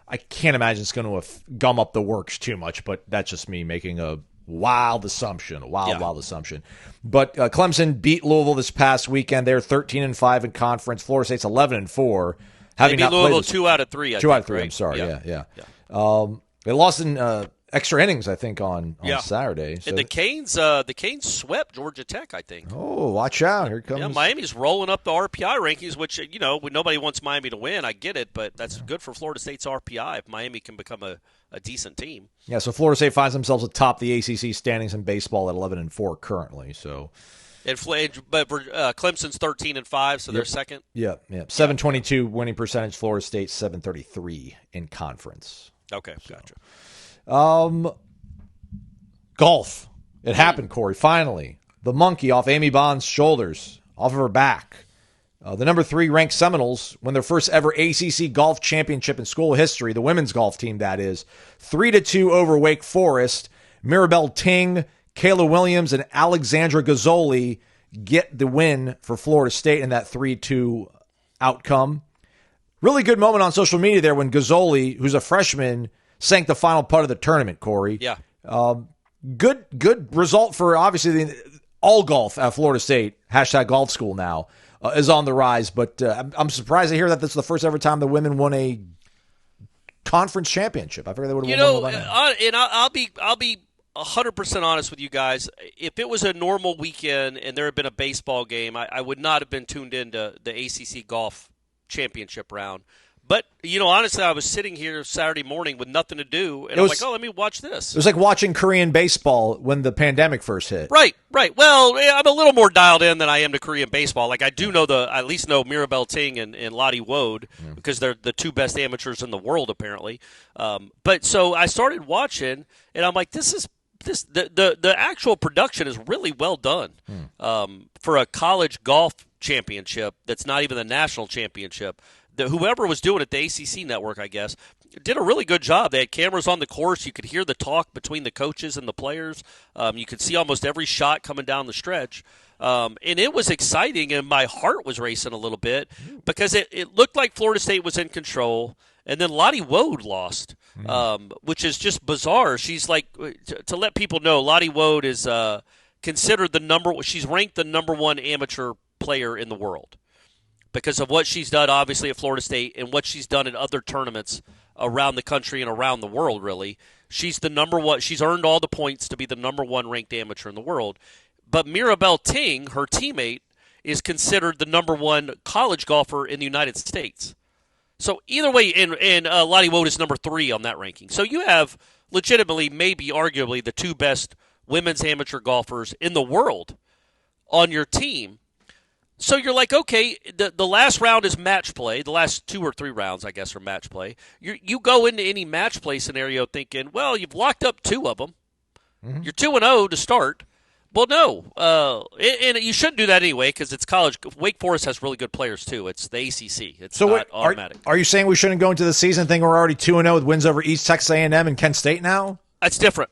I can't imagine it's going to gum up the works too much. But that's just me making a wild assumption, wild assumption. But Clemson beat Louisville this past weekend. They're 13-5 in conference. Florida State's 11-4. They beat Louisville 2 out of 3. I 2 out of 3. Right? I'm sorry. Yeah. They lost in extra innings, I think, on Saturday. So. And the Canes swept Georgia Tech, I think. Oh, watch out. Here comes. Yeah, Miami's rolling up the RPI rankings, which, nobody wants Miami to win. I get it, but that's good for Florida State's RPI if Miami can become a decent team. Yeah, so Florida State finds themselves atop the ACC standings in baseball at 11-4 currently. So, but Clemson's 13-5, so they're second. Yeah. 722 winning percentage. Florida State 733 in conference. Okay, gotcha. Golf. It happened, Corey. Finally, the monkey off Amy Bond's shoulders, off of her back. The number 3 ranked Seminoles win their first ever ACC golf championship in school history. The women's golf team, that is, 3-2 over Wake Forest. Mirabelle Ting, Kayla Williams, and Alexandra Gazzoli get the win for Florida State in that 3-2 outcome. Really good moment on social media there when Gazzoli, who's a freshman, sank the final putt of the tournament, Corey. Yeah. Good result for, obviously, all golf at Florida State. #golf school now is on the rise. But I'm surprised to hear that this is the first ever time the women won a conference championship. I figured they would have won one by now. And I'll be 100% honest with you guys. If it was a normal weekend and there had been a baseball game, I would not have been tuned into the ACC golf championship round. But, honestly, I was sitting here Saturday morning with nothing to do, and I'm like, let me watch this. It was like watching Korean baseball when the pandemic first hit. Right. Well, I'm a little more dialed in than I am to Korean baseball. Like, I do know I at least know Mirabelle Ting and Lottie Wode because they're the two best amateurs in the world, apparently. But so I started watching, and I'm like, the actual production is really well done for a college golf championship that's not even the national championship. Whoever was doing it, the ACC network, I guess, did a really good job. They had cameras on the course. You could hear the talk between the coaches and the players. You could see almost every shot coming down the stretch. And it was exciting, and my heart was racing a little bit because it looked like Florida State was in control, and then Lottie Wode lost, which is just bizarre. She's like, to let people know, Lottie Wode is considered she's ranked the number one amateur player in the world, because of what she's done, obviously, at Florida State and what she's done in other tournaments around the country and around the world, really. She's the number one. She's earned all the points to be the number one ranked amateur in the world. But Mirabelle Ting, her teammate, is considered the number one college golfer in the United States. So either way, and Lottie Wode is number 3 on that ranking. So you have legitimately, maybe arguably, the two best women's amateur golfers in the world on your team. So you're like, okay, the last round is match play. The last 2 or 3 rounds, I guess, are match play. You go into any match play scenario thinking, well, you've locked up 2 of them. Mm-hmm. You're 2-0 to start. Well, no, and you shouldn't do that anyway because it's college. Wake Forest has really good players too. It's the ACC. It's not automatic. Are you saying we shouldn't go into the season thinking we're already 2-0 with wins over East Texas A&M and Kent State now? That's different.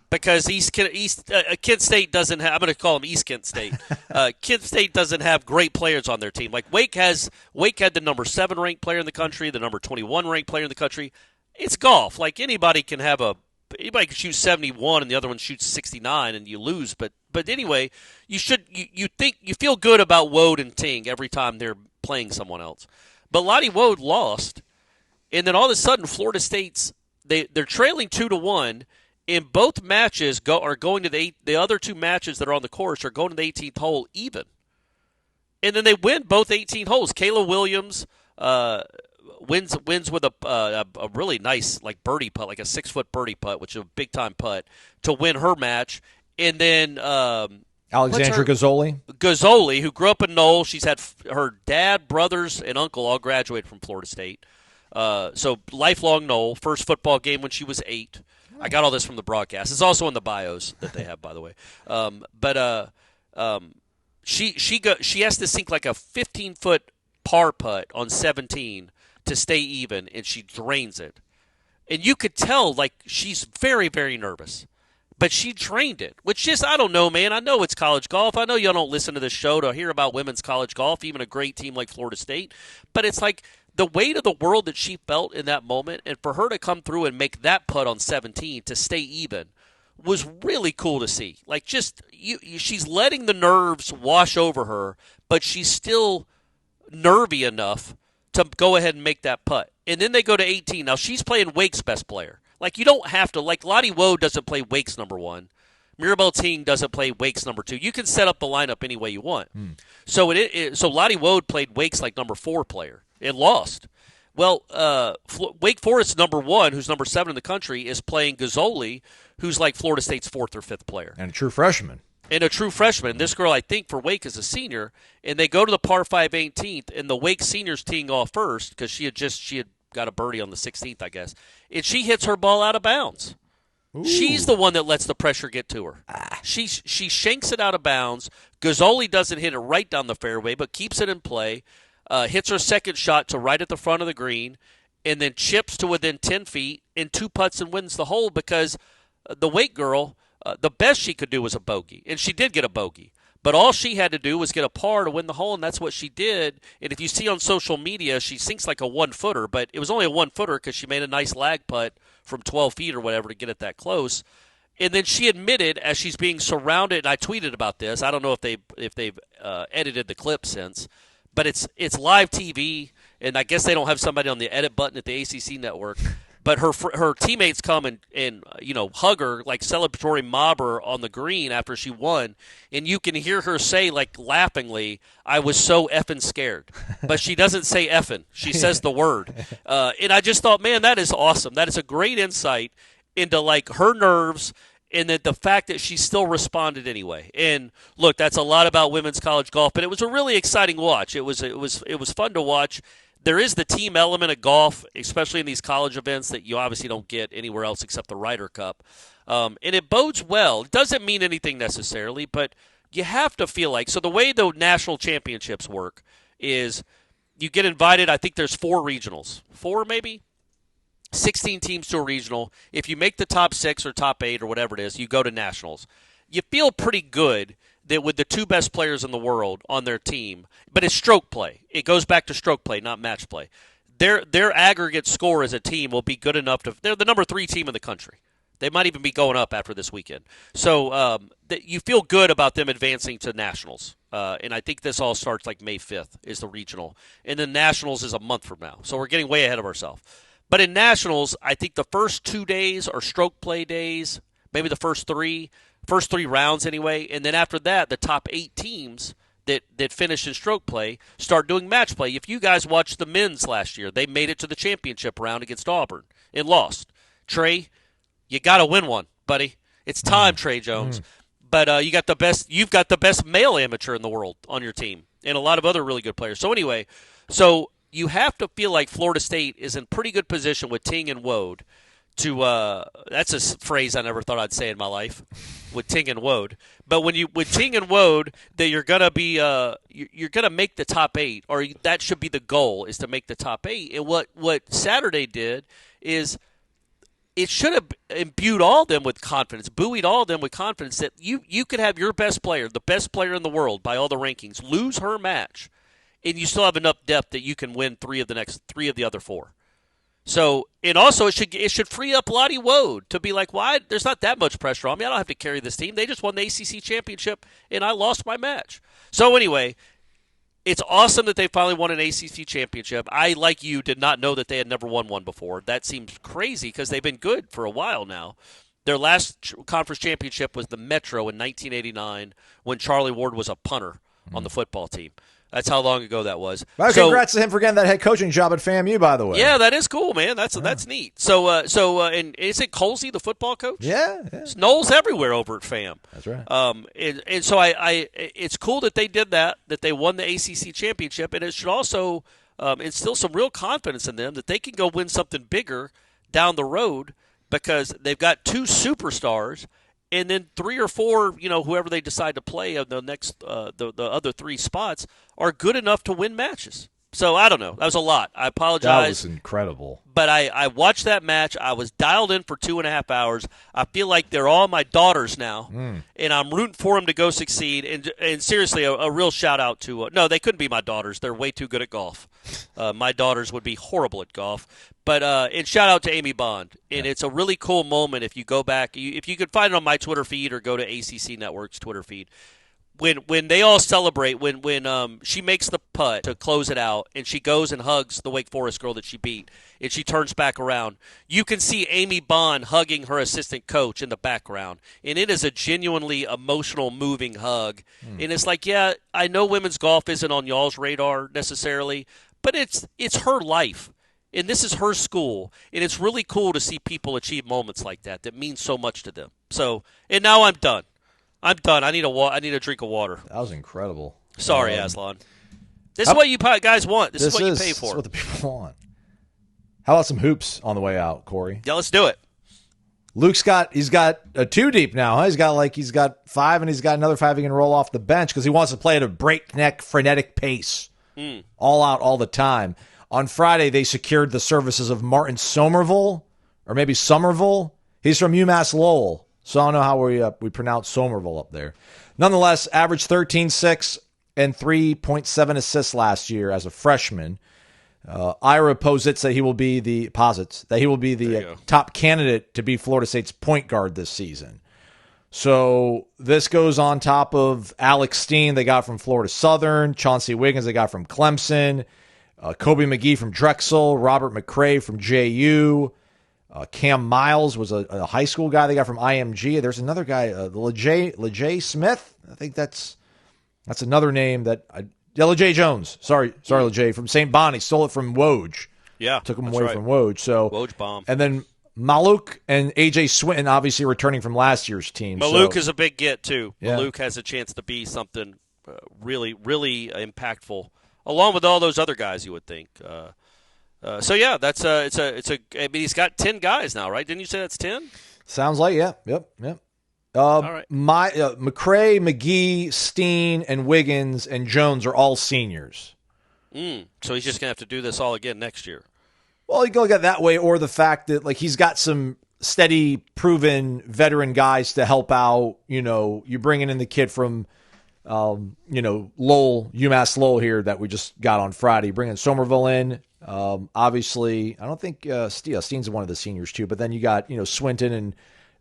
Because Kent State doesn't have – I'm going to call them East Kent State. Kent State doesn't have great players on their team. Like Wake had the number 7 ranked player in the country, the number 21 ranked player in the country. It's golf. Like anybody can anybody can shoot 71 and the other one shoots 69 and you lose. But anyway, you feel good about Wode and Ting every time they're playing someone else. But Lottie Wode lost, and then all of a sudden Florida State's they're trailing 2-1. In both matches are going to the other 2 matches that are on the course are going to the 18th hole even. And then they win both 18 holes. Kayla Williams wins with a really nice like birdie putt, like a 6-foot birdie putt, which is a big-time putt, to win her match. And then Alexandra Gazzoli, who grew up in Noles. She's had her dad, brothers, and uncle all graduated from Florida State. So lifelong Nole. First football game when she was 8. I got all this from the broadcast. It's also in the bios that they have, by the way. She has to sink like a 15-foot par putt on 17 to stay even, and she drains it. And you could tell, like, she's very, very nervous. But she drained it, which just, I don't know, man. I know it's college golf. I know y'all don't listen to this show to hear about women's college golf, even a great team like Florida State. But it's like the weight of the world that she felt in that moment, and for her to come through and make that putt on 17 to stay even was really cool to see. Like, just she's letting the nerves wash over her, but she's still nervy enough to go ahead and make that putt. And then they go to 18. Now, she's playing Wake's best player. Like, you don't have to. Like, Lottie Wode doesn't play Wake's number 1. Mirabelle Ting doesn't play Wake's number 2. You can set up the lineup any way you want. So so Lottie Wode played Wake's like number 4 player. It lost. Well, Wake Forest number 1, who's number 7 in the country, is playing Gazzoli, who's like Florida State's 4th or 5th player. And a true freshman. This girl, I think, for Wake is a senior, and they go to the par 5 18th, and the Wake senior's teeing off first because she had got a birdie on the 16th, I guess, and she hits her ball out of bounds. Ooh. She's the one that lets the pressure get to her. She shanks it out of bounds. Gazzoli doesn't hit it right down the fairway, but keeps it in play. Hits her second shot to right at the front of the green, and then chips to within 10 feet and 2 putts and wins the hole because the Wake girl, the best she could do was a bogey, and she did get a bogey. But all she had to do was get a par to win the hole, and that's what she did. And if you see on social media, she sinks like a 1-footer, but it was only a 1-footer because she made a nice lag putt from 12 feet or whatever to get it that close. And then she admitted, as she's being surrounded, and I tweeted about this. I don't know if they've edited the clip since, but it's live TV, and I guess they don't have somebody on the edit button at the ACC network. but her teammates come and hug her, like celebratory mob her on the green after she won, and you can hear her say, like, laughingly, "I was so effing scared," but she doesn't say effing; she says the word, and I just thought, man, that is awesome. That is a great insight into like her nerves. And that the fact that she still responded anyway. And look, that's a lot about women's college golf, but it was a really exciting watch. It was fun to watch. There is the team element of golf, especially in these college events that you obviously don't get anywhere else except the Ryder Cup. And it bodes well. It doesn't mean anything necessarily, but you have to feel like, so the way the national championships work is you get invited. I think there's 4 regionals, 4 maybe. 16 teams to a regional. If you make the top 6 or top 8 or whatever it is, you go to nationals. You feel pretty good that with the 2 best players in the world on their team, but it's stroke play. It goes back to stroke play, not match play. Their aggregate score as a team will be good enough to – they're the number 3 team in the country. They might even be going up after this weekend. So you feel good about them advancing to nationals. And I think this all starts like May 5th is the regional. And then nationals is a month from now. So we're getting way ahead of ourselves. But in nationals, I think the first 2 days are stroke play days, maybe the first three rounds anyway. And then after that, the top 8 teams that finish in stroke play start doing match play. If you guys watched the men's last year, they made it to the championship round against Auburn and lost. Trey, you got to win one, buddy. It's time, Trey Jones. But you've got the best male amateur in the world on your team and a lot of other really good players. So anyway, you have to feel like Florida State is in pretty good position with Ting and Wode to that's a phrase I never thought I'd say in my life, with Ting and Wode. But with Ting and Wode, that you're gonna be you're gonna make the top 8, or that should be the goal, is to make the top 8. And what Saturday did is it should have imbued all of them with confidence, buoyed all of them with confidence that you could have your best player, the best player in the world by all the rankings, lose her match, and you still have enough depth that you can win 3 of the other 4. So, and also it should free up Lottie Wode to be like, why? There's not that much pressure on me. I don't have to carry this team. They just won the ACC Championship, and I lost my match. So anyway, it's awesome that they finally won an ACC Championship. I, like you, did not know that they had never won one before. That seems crazy because they've been good for a while now. Their last conference championship was the Metro in 1989 when Charlie Ward was a punter on the football team. That's how long ago that was. Well, congrats to him for getting that head coaching job at FAMU, by the way. Yeah, that is cool, man. That's neat. So, and is it Colsey, the football coach? Yeah. It's Noles everywhere over at FAM. That's right. And so it's cool that they did that they won the ACC championship, and it should also instill some real confidence in them that they can go win something bigger down the road because they've got 2 superstars. And then 3 or 4, whoever they decide to play of the next, the other 3 spots are good enough to win matches. So I don't know. That was a lot. I apologize. That was incredible. But I watched that match. I was dialed in for 2.5 hours. I feel like they're all my daughters now, and I'm rooting for them to go succeed. And seriously, a real shout out to no, they couldn't be my daughters. They're way too good at golf. My daughters would be horrible at golf. But and shout out to Amy Bond. And it's a really cool moment if you go back. If you could find it on my Twitter feed or go to ACC Network's Twitter feed. When they all celebrate, when she makes the putt to close it out, and she goes and hugs the Wake Forest girl that she beat, and she turns back around, you can see Amy Bond hugging her assistant coach in the background, and it is a genuinely emotional, moving hug. And it's like, yeah, I know women's golf isn't on y'all's radar necessarily, but it's her life, and this is her school, and it's really cool to see people achieve moments like that mean so much to them. So, and now I'm done. I need a drink of water. That was incredible. Sorry, Aslan. This is what you guys want. This is what you pay for. This is what the people want. How about some hoops on the way out, Corey? Yeah, let's do it. Luke's got a 2 deep now. Huh? He's got 5, and he's got another 5 he can roll off the bench because he wants to play at a breakneck, frenetic pace, all out all the time. On Friday, they secured the services of Martin Somerville, or maybe Somerville. He's from UMass Lowell. So I don't know how we pronounce Somerville up there. Nonetheless, averaged 13.6 and 3.7 assists last year as a freshman. Ira posits that he will be the top candidate to be Florida State's point guard this season. So this goes on top of Alex Steen they got from Florida Southern, Chauncey Wiggins they got from Clemson, Kobe McGee from Drexel, Robert McCray from JU. Cam Miles was a high school guy they got from IMG. There's another guy, LeJay Smith. I think that's another name LeJay Jones. Sorry, LeJay from St. Bonnie. Stole it from Woj. Yeah, took him away from Woj. So Woj bomb. And then Maluk and AJ Swinton, obviously returning from last year's team. Maluk is a big get too. Yeah. Maluk has a chance to be something really, really impactful, along with all those other guys. You would think. So yeah, that's it's a. I mean, he's got 10 guys now, right? Didn't you say that's 10? Sounds like Yep. All right. McCray, McGee, Steen, and Wiggins and Jones are all seniors. So he's just gonna have to do this all again next year. Well, you can look at it that way, or the fact that he's got some steady, proven veteran guys to help out. You're bringing in the kid from, Lowell, UMass Lowell here that we just got on Friday. Bringing Somerville in. Obviously, I don't think Steen's one of the seniors too. But then you got Swinton and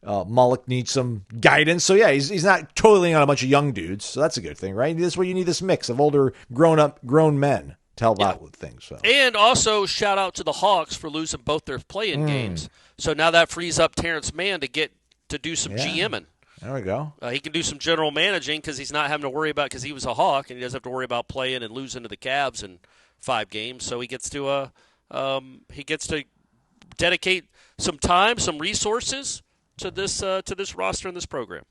Mullock needs some guidance. So yeah, he's not toiling on a bunch of young dudes. So that's a good thing, right? That's where you need this mix of older, grown men to help out with things. So. And also shout out to the Hawks for losing both their play-in games. So now that frees up Terrence Mann to do some GMing. There we go. He can do some general managing because he's not having to worry about, because he was a Hawk and he doesn't have to worry about playing and losing to the Cavs in 5 games. So he gets to dedicate some time, some resources to this roster and this program.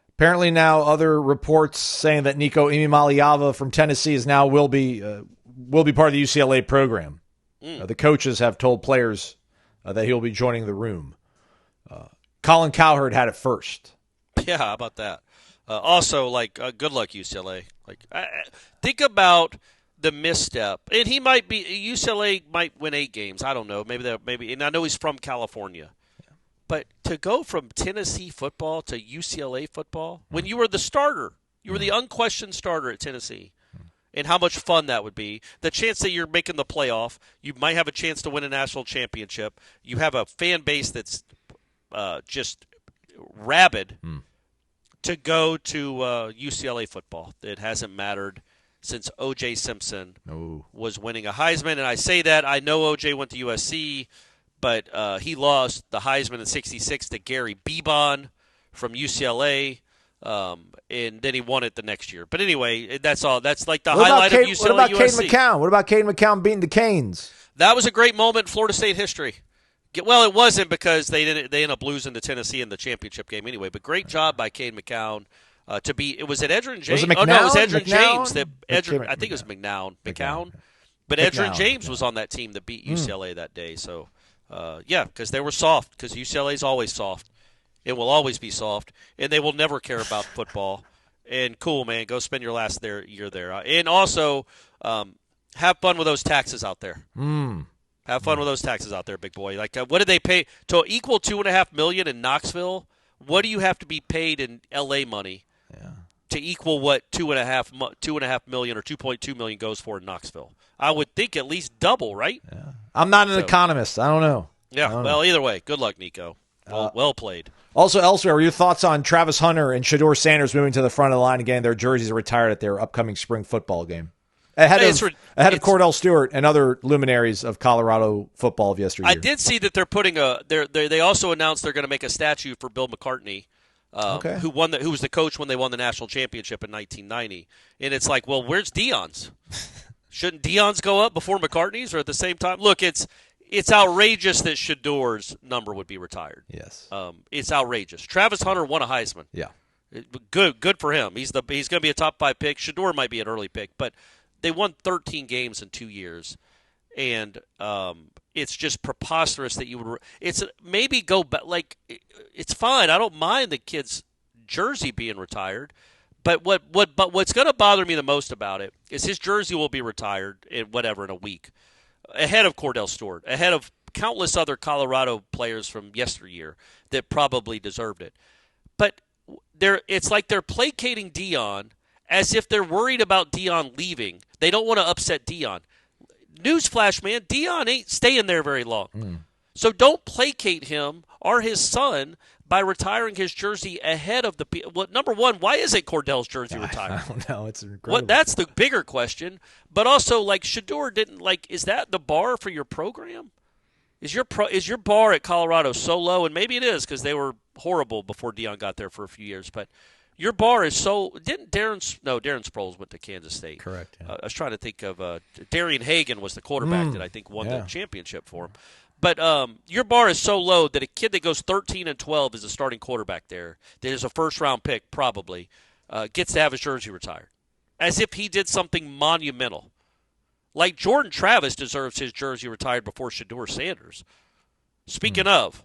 Apparently now other reports saying that Nico Imimaliava from Tennessee will be part of the UCLA program. The coaches have told players that he'll be joining the room. Colin Cowherd had it first. Yeah, how about that? Also, good luck UCLA. Think about the misstep, and UCLA might win 8 games. I don't know. Maybe, and I know he's from California. But to go from Tennessee football to UCLA football, when you were the starter, you were the unquestioned starter at Tennessee, and how much fun that would be. The chance that you're making the playoff, you might have a chance to win a national championship. You have a fan base that's just rabid. To go to UCLA football. It hasn't mattered since O.J. Simpson was winning a Heisman. And I say that, I know O.J. went to USC, but he lost the Heisman in '66 to Gary Beebon from UCLA, and then he won it the next year. But anyway, that's all. That's like the highlight of UCLA. What about USC. Caden McCown? What about Caden McCown beating the Canes? That was a great moment in Florida State history. Well, it wasn't, because they ended up losing to Tennessee in the championship game anyway. But great job by Caden McCown to beat. It was it Edgerrin James? Was it McNown? Oh no, it was Edgerrin McNown? James. I think it was McNown. But Edgerrin James was on that team that beat UCLA that day. So. Because they were soft, because UCLA's always soft. It will always be soft, and they will never care about football. And cool, man, go spend your last year there. And also, have fun with those taxes out there. Have fun with those taxes out there, big boy. What did they pay to equal $2.5 million in Knoxville? What do you have to be paid in LA money to equal what $2.5 million or $2.2 million goes for in Knoxville? I would think at least double, right? Yeah. I'm not an economist. I don't know. Yeah, well, either way, good luck, Nico. Well played. Also, elsewhere, what are your thoughts on Travis Hunter and Shedeur Sanders moving to the front of the line again? Their jerseys are retired at their upcoming spring football game. Ahead of Cordell Stewart and other luminaries of Colorado football of yesteryear. I did see that they're putting they also announced they're going to make a statue for Bill McCartney, who was the coach when they won the national championship in 1990. And it's like, well, where's Deion's? Shouldn't Deion's go up before McCartney's or at the same time? Look, it's outrageous that Shedeur's number would be retired. Yes. It's outrageous. Travis Hunter won a Heisman. Yeah. Good for him. He's going to be a top 5 pick. Shedeur might be an early pick, but they won 13 games in 2 years, and it's just preposterous that you would. It's maybe go back. It's fine. I don't mind the kid's jersey being retired, but what's going to bother me the most about it is his jersey will be retired in a week, ahead of Cordell Stewart, ahead of countless other Colorado players from yesteryear that probably deserved it. But it's like they're placating Deion as if they're worried about Deion leaving. They don't want to upset Deion. Newsflash, man, Deion ain't staying there very long. So don't placate him or his son by retiring his jersey ahead of the – well, number one, why isn't Cordell's jersey retired? I don't know. It's incredible. That's the bigger question. But also, Shedeur didn't – is that the bar for your program? Is your bar at Colorado so low? And maybe it is because they were horrible before Deion got there for a few years. But your bar is so – didn't Darren Sproles went to Kansas State. Correct. Yeah. I was trying to think of Darian Hagan was the quarterback that I think won the championship for him. But your bar is so low that a kid that goes 13-12 is a starting quarterback there, that is a first-round pick probably, gets to have his jersey retired, as if he did something monumental. Like Jordan Travis deserves his jersey retired before Shedeur Sanders. Speaking of,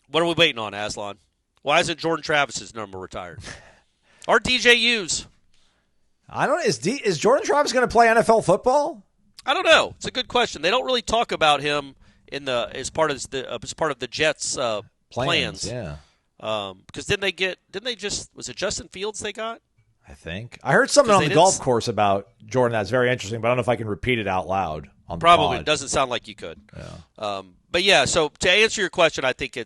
what are we waiting on, Aslan? Why isn't Jordan Travis's number retired? Or DJU's? I don't know. Is Jordan Travis going to play NFL football? I don't know. It's a good question. They don't really talk about him as part of the Jets' plans. Yeah. Because was it Justin Fields they got? I think I heard something on the golf course about Jordan that's very interesting, but I don't know if I can repeat it out loud on the Probably pod. Doesn't sound like you could. Yeah. But yeah, so to answer your question, I think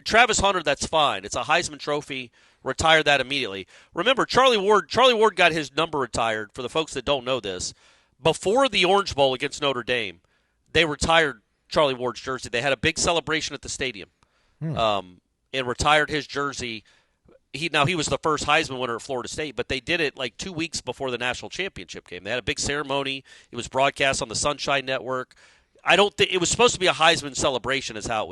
Travis Hunter, that's fine. It's a Heisman Trophy. Retire that immediately. Remember, Charlie Ward got his number retired. For the folks that don't know this, before the Orange Bowl against Notre Dame, they retired Charlie Ward's jersey. They had a big celebration at the stadium, and retired his jersey. He was the first Heisman winner at Florida State, but they did it like 2 weeks before the national championship game. They had a big ceremony. It was broadcast on the Sunshine Network. I don't think it was supposed to be a Heisman celebration, is how it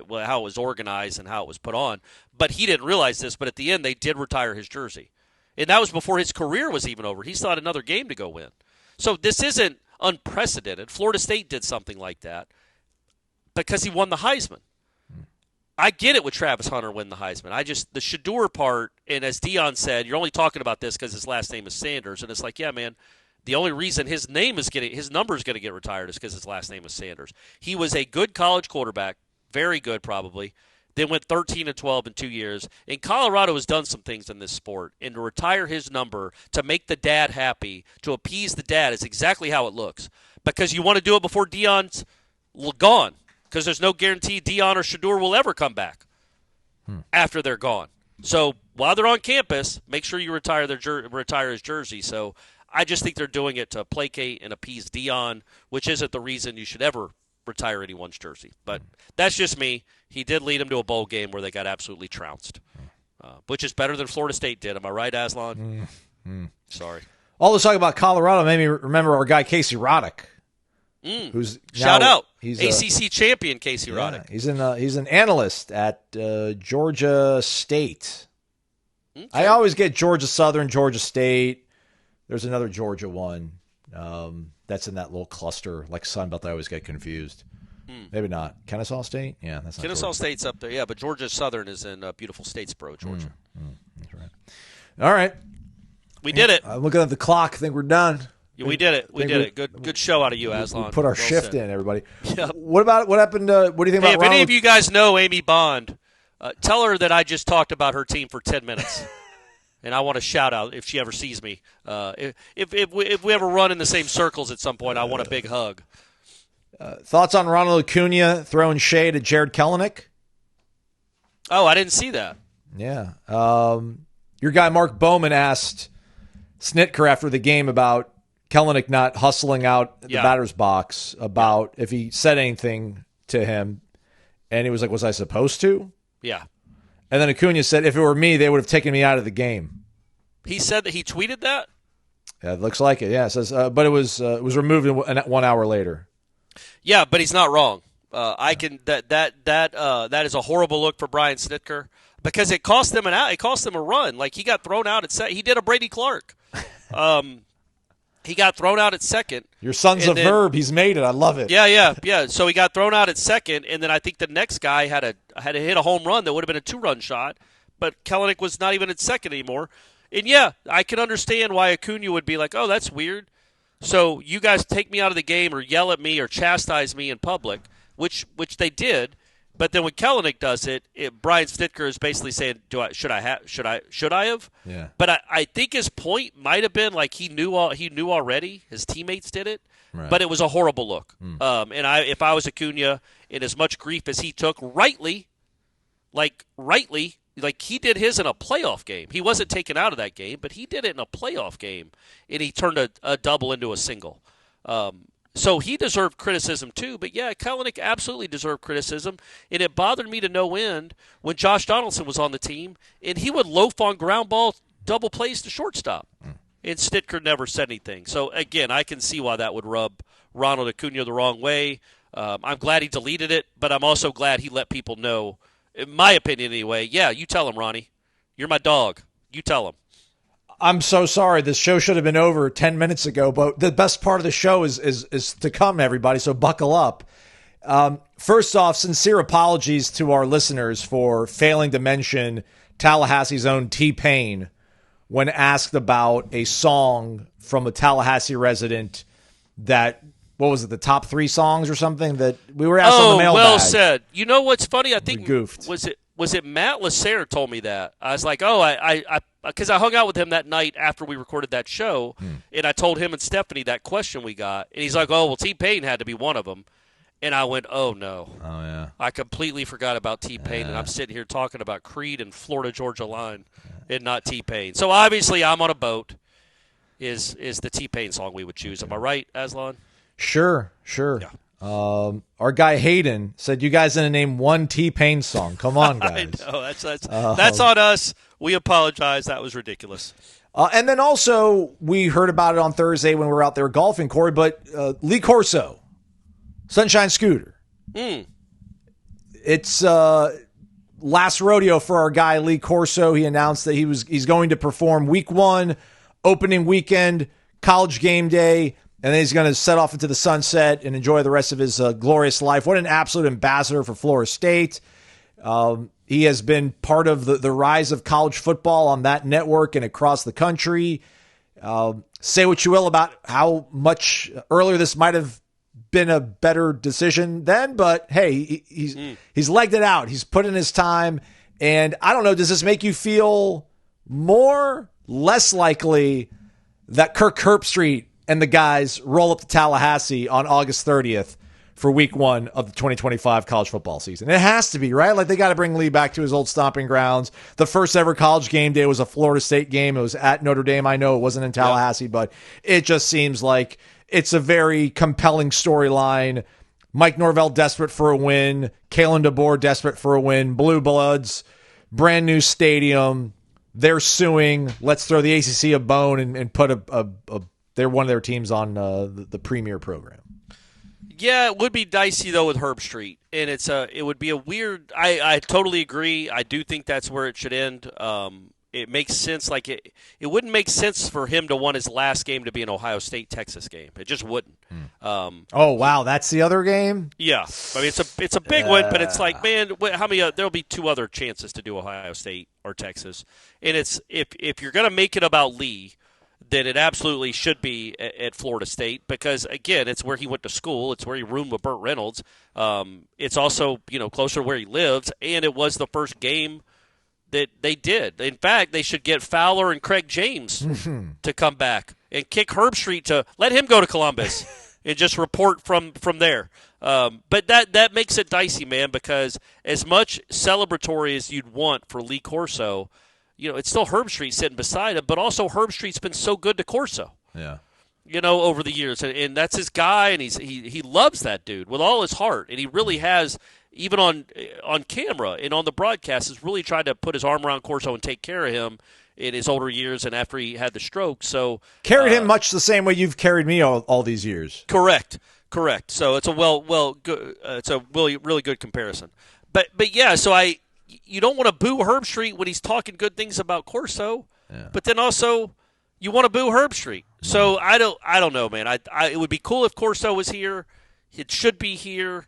was organized and how it was put on. But he didn't realize this. But at the end, they did retire his jersey, and that was before his career was even over. He still had another game to go win. So this isn't unprecedented. Florida State did something like that because he won the Heisman. I get it with Travis Hunter win the Heisman. The Shedeur part, and as Deion said, you're only talking about this because his last name is Sanders, and it's like, yeah, man, the only reason his number is going to get retired is because his last name is Sanders. He was a good college quarterback, very good probably, then went 13-12 in 2 years. And Colorado has done some things in this sport, and to retire his number, to make the dad happy, to appease the dad is exactly how it looks. Because you want to do it before Deion's gone. Because there's no guarantee Deion or Shedeur will ever come back after they're gone. So while they're on campus, make sure you retire his jersey. So I just think they're doing it to placate and appease Deion, which isn't the reason you should ever retire anyone's jersey. But that's just me. He did lead them to a bowl game where they got absolutely trounced, which is better than Florida State did. Am I right, Aslan? Sorry. All this talk about Colorado made me remember our guy Casey Roddick. Who's shout out? He's ACC champion Casey Roddick. He's an analyst at Georgia State. Okay. I always get Georgia Southern, Georgia State. There's another Georgia one that's in that little cluster like Sunbelt. I always get confused. Maybe not Kennesaw State. Yeah, that's not Kennesaw Georgia. State's up there. Yeah, but Georgia Southern is in beautiful Statesboro, Georgia. That's right. All right, we did it. I'm looking at the clock. I think we're done. Yeah, we did it. We did it. Good show out of you, Aslan. We put our shift in, everybody. Yep. What happened? What do you think about Ronald? If any of you guys know Amy Bond, tell her that I just talked about her team for 10 minutes. And I want a shout out if she ever sees me. If we ever run in the same circles at some point, I want a big hug. Thoughts on Ronald Acuna throwing shade at Jared Kelenic? Oh, I didn't see that. Yeah. Your guy Mark Bowman asked Snitker after the game about Kelenic not hustling out the batter's box, about if he said anything to him, and he was like, was I supposed to? Yeah. And then Acuna said, if it were me, they would have taken me out of the game. He said that he tweeted that? Yeah, it looks like it. Yeah, it says, but it was removed 1 hour later. Yeah, but he's not wrong. That is a horrible look for Brian Snitker because it cost them It cost them a run. Like he got thrown out at second. He did a Brady Clark. He got thrown out at second. Your son's a verb. He's made it. I love it. Yeah. So he got thrown out at second, and then I think the next guy had to hit a home run that would have been a 2-run shot, but Kelenic was not even at second anymore. And, yeah, I can understand why Acuna would be like, oh, that's weird. So you guys take me out of the game or yell at me or chastise me in public, which they did. But then when Kelenic does it, Brian Snitker is basically saying, should I have? Yeah. But I think his point might have been like he knew already. His teammates did it, right. But it was a horrible look. And if I was Acuna, in as much grief as he took, rightly, like he did his in a playoff game. He wasn't taken out of that game, but he did it in a playoff game, and he turned a double into a single. So he deserved criticism too. But yeah, Kellenick absolutely deserved criticism. And it bothered me to no end when Josh Donaldson was on the team and he would loaf on ground ball double plays to shortstop. And Stitker never said anything. So again, I can see why that would rub Ronald Acuna the wrong way. I'm glad he deleted it, but I'm also glad he let people know, in my opinion anyway, yeah, you tell him, Ronnie. You're my dog. You tell him. I'm so sorry. This show should have been over 10 minutes ago, but the best part of the show is to come, everybody, so buckle up. First off, sincere apologies to our listeners for failing to mention Tallahassee's own T-Pain when asked about a song from a Tallahassee resident that, what was it, the top 3 songs or something that we were asked on the mailbag. Well said. You know what's funny? I think we goofed. Was it Matt Lasser told me that? I was like, because I hung out with him that night after we recorded that show, and I told him and Stephanie that question we got, and he's like, oh, well, T-Pain had to be one of them. And I went, oh, no. Oh, yeah. I completely forgot about T-Pain, and I'm sitting here talking about Creed and Florida-Georgia line and not T-Pain. So, obviously, I'm on a boat is the T-Pain song we would choose. Am I right, Aslan? Sure. Yeah. Our guy Hayden said, you guys didn't name one T-Pain song. Come on, guys. I know. That's on us. We apologize. That was ridiculous. And then also, we heard about it on Thursday when we were out there golfing, Corey, but Lee Corso. Sunshine Scooter. It's last rodeo for our guy Lee Corso. He announced that he's going to perform week 1, opening weekend, college game day, and then he's going to set off into the sunset and enjoy the rest of his glorious life. What an absolute ambassador for Florida State. He has been part of the rise of college football on that network and across the country. Say what you will about how much earlier this might have been a better decision then, but hey, he's legged it out. He's put in his time, and I don't know, does this make you feel less likely that Kirk Herbstreit and the guys roll up to Tallahassee on August 30th for week 1 of the 2025 college football season? It has to be, right? Like, they got to bring Lee back to his old stomping grounds. The first ever college game day was a Florida State game. It was at Notre Dame. I know it wasn't in Tallahassee, but it just seems like it's a very compelling storyline. Mike Norvell desperate for a win. Kalen DeBoer desperate for a win. Blue Bloods, brand new stadium. They're suing. Let's throw the ACC a bone and put they're one of their teams on the premier program. Yeah, it would be dicey though with Herbstreit, and it would be a weird. I totally agree. I do think that's where it should end. It makes sense. Like it wouldn't make sense for him to want his last game to be an Ohio State-Texas game. It just wouldn't. Oh wow, that's the other game. Yeah, I mean it's a big one, but it's like, man, how many? There'll be 2 other chances to do Ohio State or Texas, and it's if you're gonna make it about Lee, then it absolutely should be at Florida State because, again, it's where he went to school. It's where he roomed with Burt Reynolds. It's also, closer to where he lives, and it was the first game that they did. In fact, they should get Fowler and Craig James to come back and kick Herbstreit to let him go to Columbus and just report from there. But that makes it dicey, man, because as much celebratory as you'd want for Lee Corso, it's still Herbstreit sitting beside him, but also Herbstreit's been so good to Corso. Yeah. Over the years. And that's his guy, and he loves that dude with all his heart. And he really has, even on camera and on the broadcast, has really tried to put his arm around Corso and take care of him in his older years and after he had the stroke. So carried him much the same way you've carried me all these years. Correct. So it's a it's a really good comparison. But yeah, so you don't want to boo Herbstreit when he's talking good things about Corso, but then also you want to boo Herbstreit. So I don't know, man. It would be cool if Corso was here. It should be here,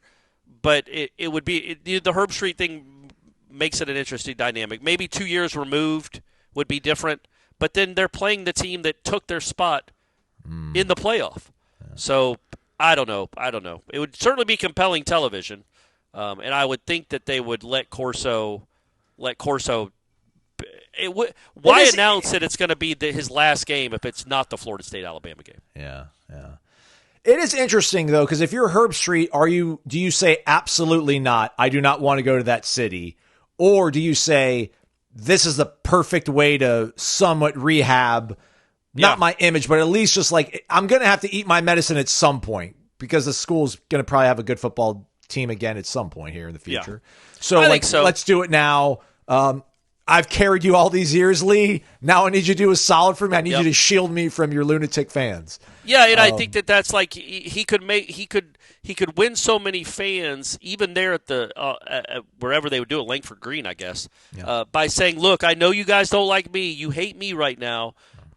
but it would be the Herbstreit thing makes it an interesting dynamic. Maybe 2 years removed would be different, but then they're playing the team that took their spot in the playoff. So I don't know. It would certainly be compelling television. And I would think that they would let Corso. Why announce that it's going to be his last game if it's not the Florida State-Alabama game? Yeah. It is interesting though, because if you're Herbstreit, do you say absolutely not? I do not want to go to that city, or do you say this is the perfect way to somewhat rehab, not my image, but at least just like I'm going to have to eat my medicine at some point. because the school's going to probably have a good football team again at some point here in the future. Yeah. So, I think so. Let's do it now. I've carried you all these years, Lee. Now I need you to do a solid for me. I need you to shield me from your lunatic fans. Yeah, and I think that's like he could win so many fans even there at the wherever they would do it, Langford Green, I guess, by saying, "Look, I know you guys don't like me. You hate me right now,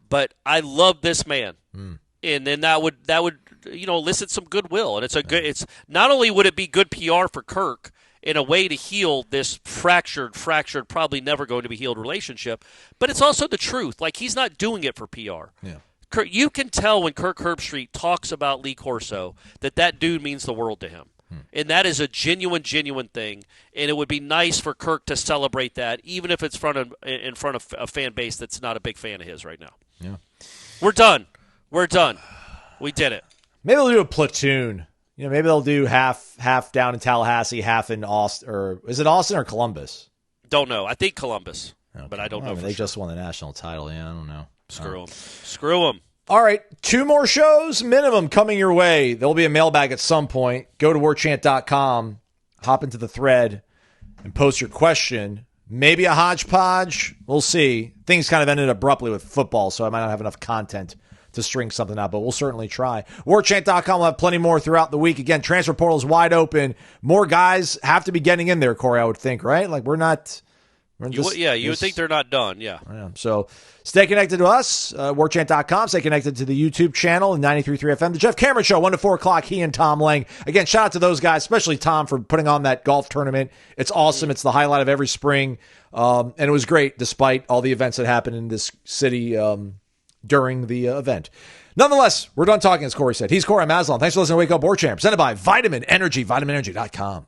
but I love this man." And then that would elicit some goodwill, and it's not only would it be good PR for Kirk in a way to heal this fractured, probably never going to be healed relationship, but it's also the truth. Like, he's not doing it for PR. Yeah. Kirk, you can tell when Kirk Herbstreit talks about Lee Corso that dude means the world to him. And that is a genuine thing, and it would be nice for Kirk to celebrate that, even if it's in front of a fan base that's not a big fan of his right now. Yeah. We're done. We did it. Maybe they'll do a platoon. Maybe they'll do half down in Tallahassee, half in Austin, or is it Austin or Columbus? Don't know. I think Columbus, but I don't know. They just won the national title. Yeah, I don't know. Screw them. All right, 2 more shows minimum coming your way. There'll be a mailbag at some point. Go to warchant.com, hop into the thread, and post your question. Maybe a hodgepodge. We'll see. Things kind of ended abruptly with football, so I might not have enough content to string something out, but we'll certainly try. Warchant.com will have plenty more throughout the week. Again, transfer portal is wide open. More guys have to be getting in there, Corey, I would think, right? Like, we're not... You would think they're not done, yeah. So stay connected to us, warchant.com. Stay connected to the YouTube channel and 93.3 FM. The Jeff Cameron Show, 1 to 4 o'clock, he and Tom Lang. Again, shout out to those guys, especially Tom, for putting on that golf tournament. It's awesome. It's the highlight of every spring. And it was great, despite all the events that happened in this city during the event. Nonetheless, we're done talking, as Corey said. He's Corey Maslon. Thanks for listening to Wake Up Warchant, presented by Vitamin Energy, vitaminenergy.com.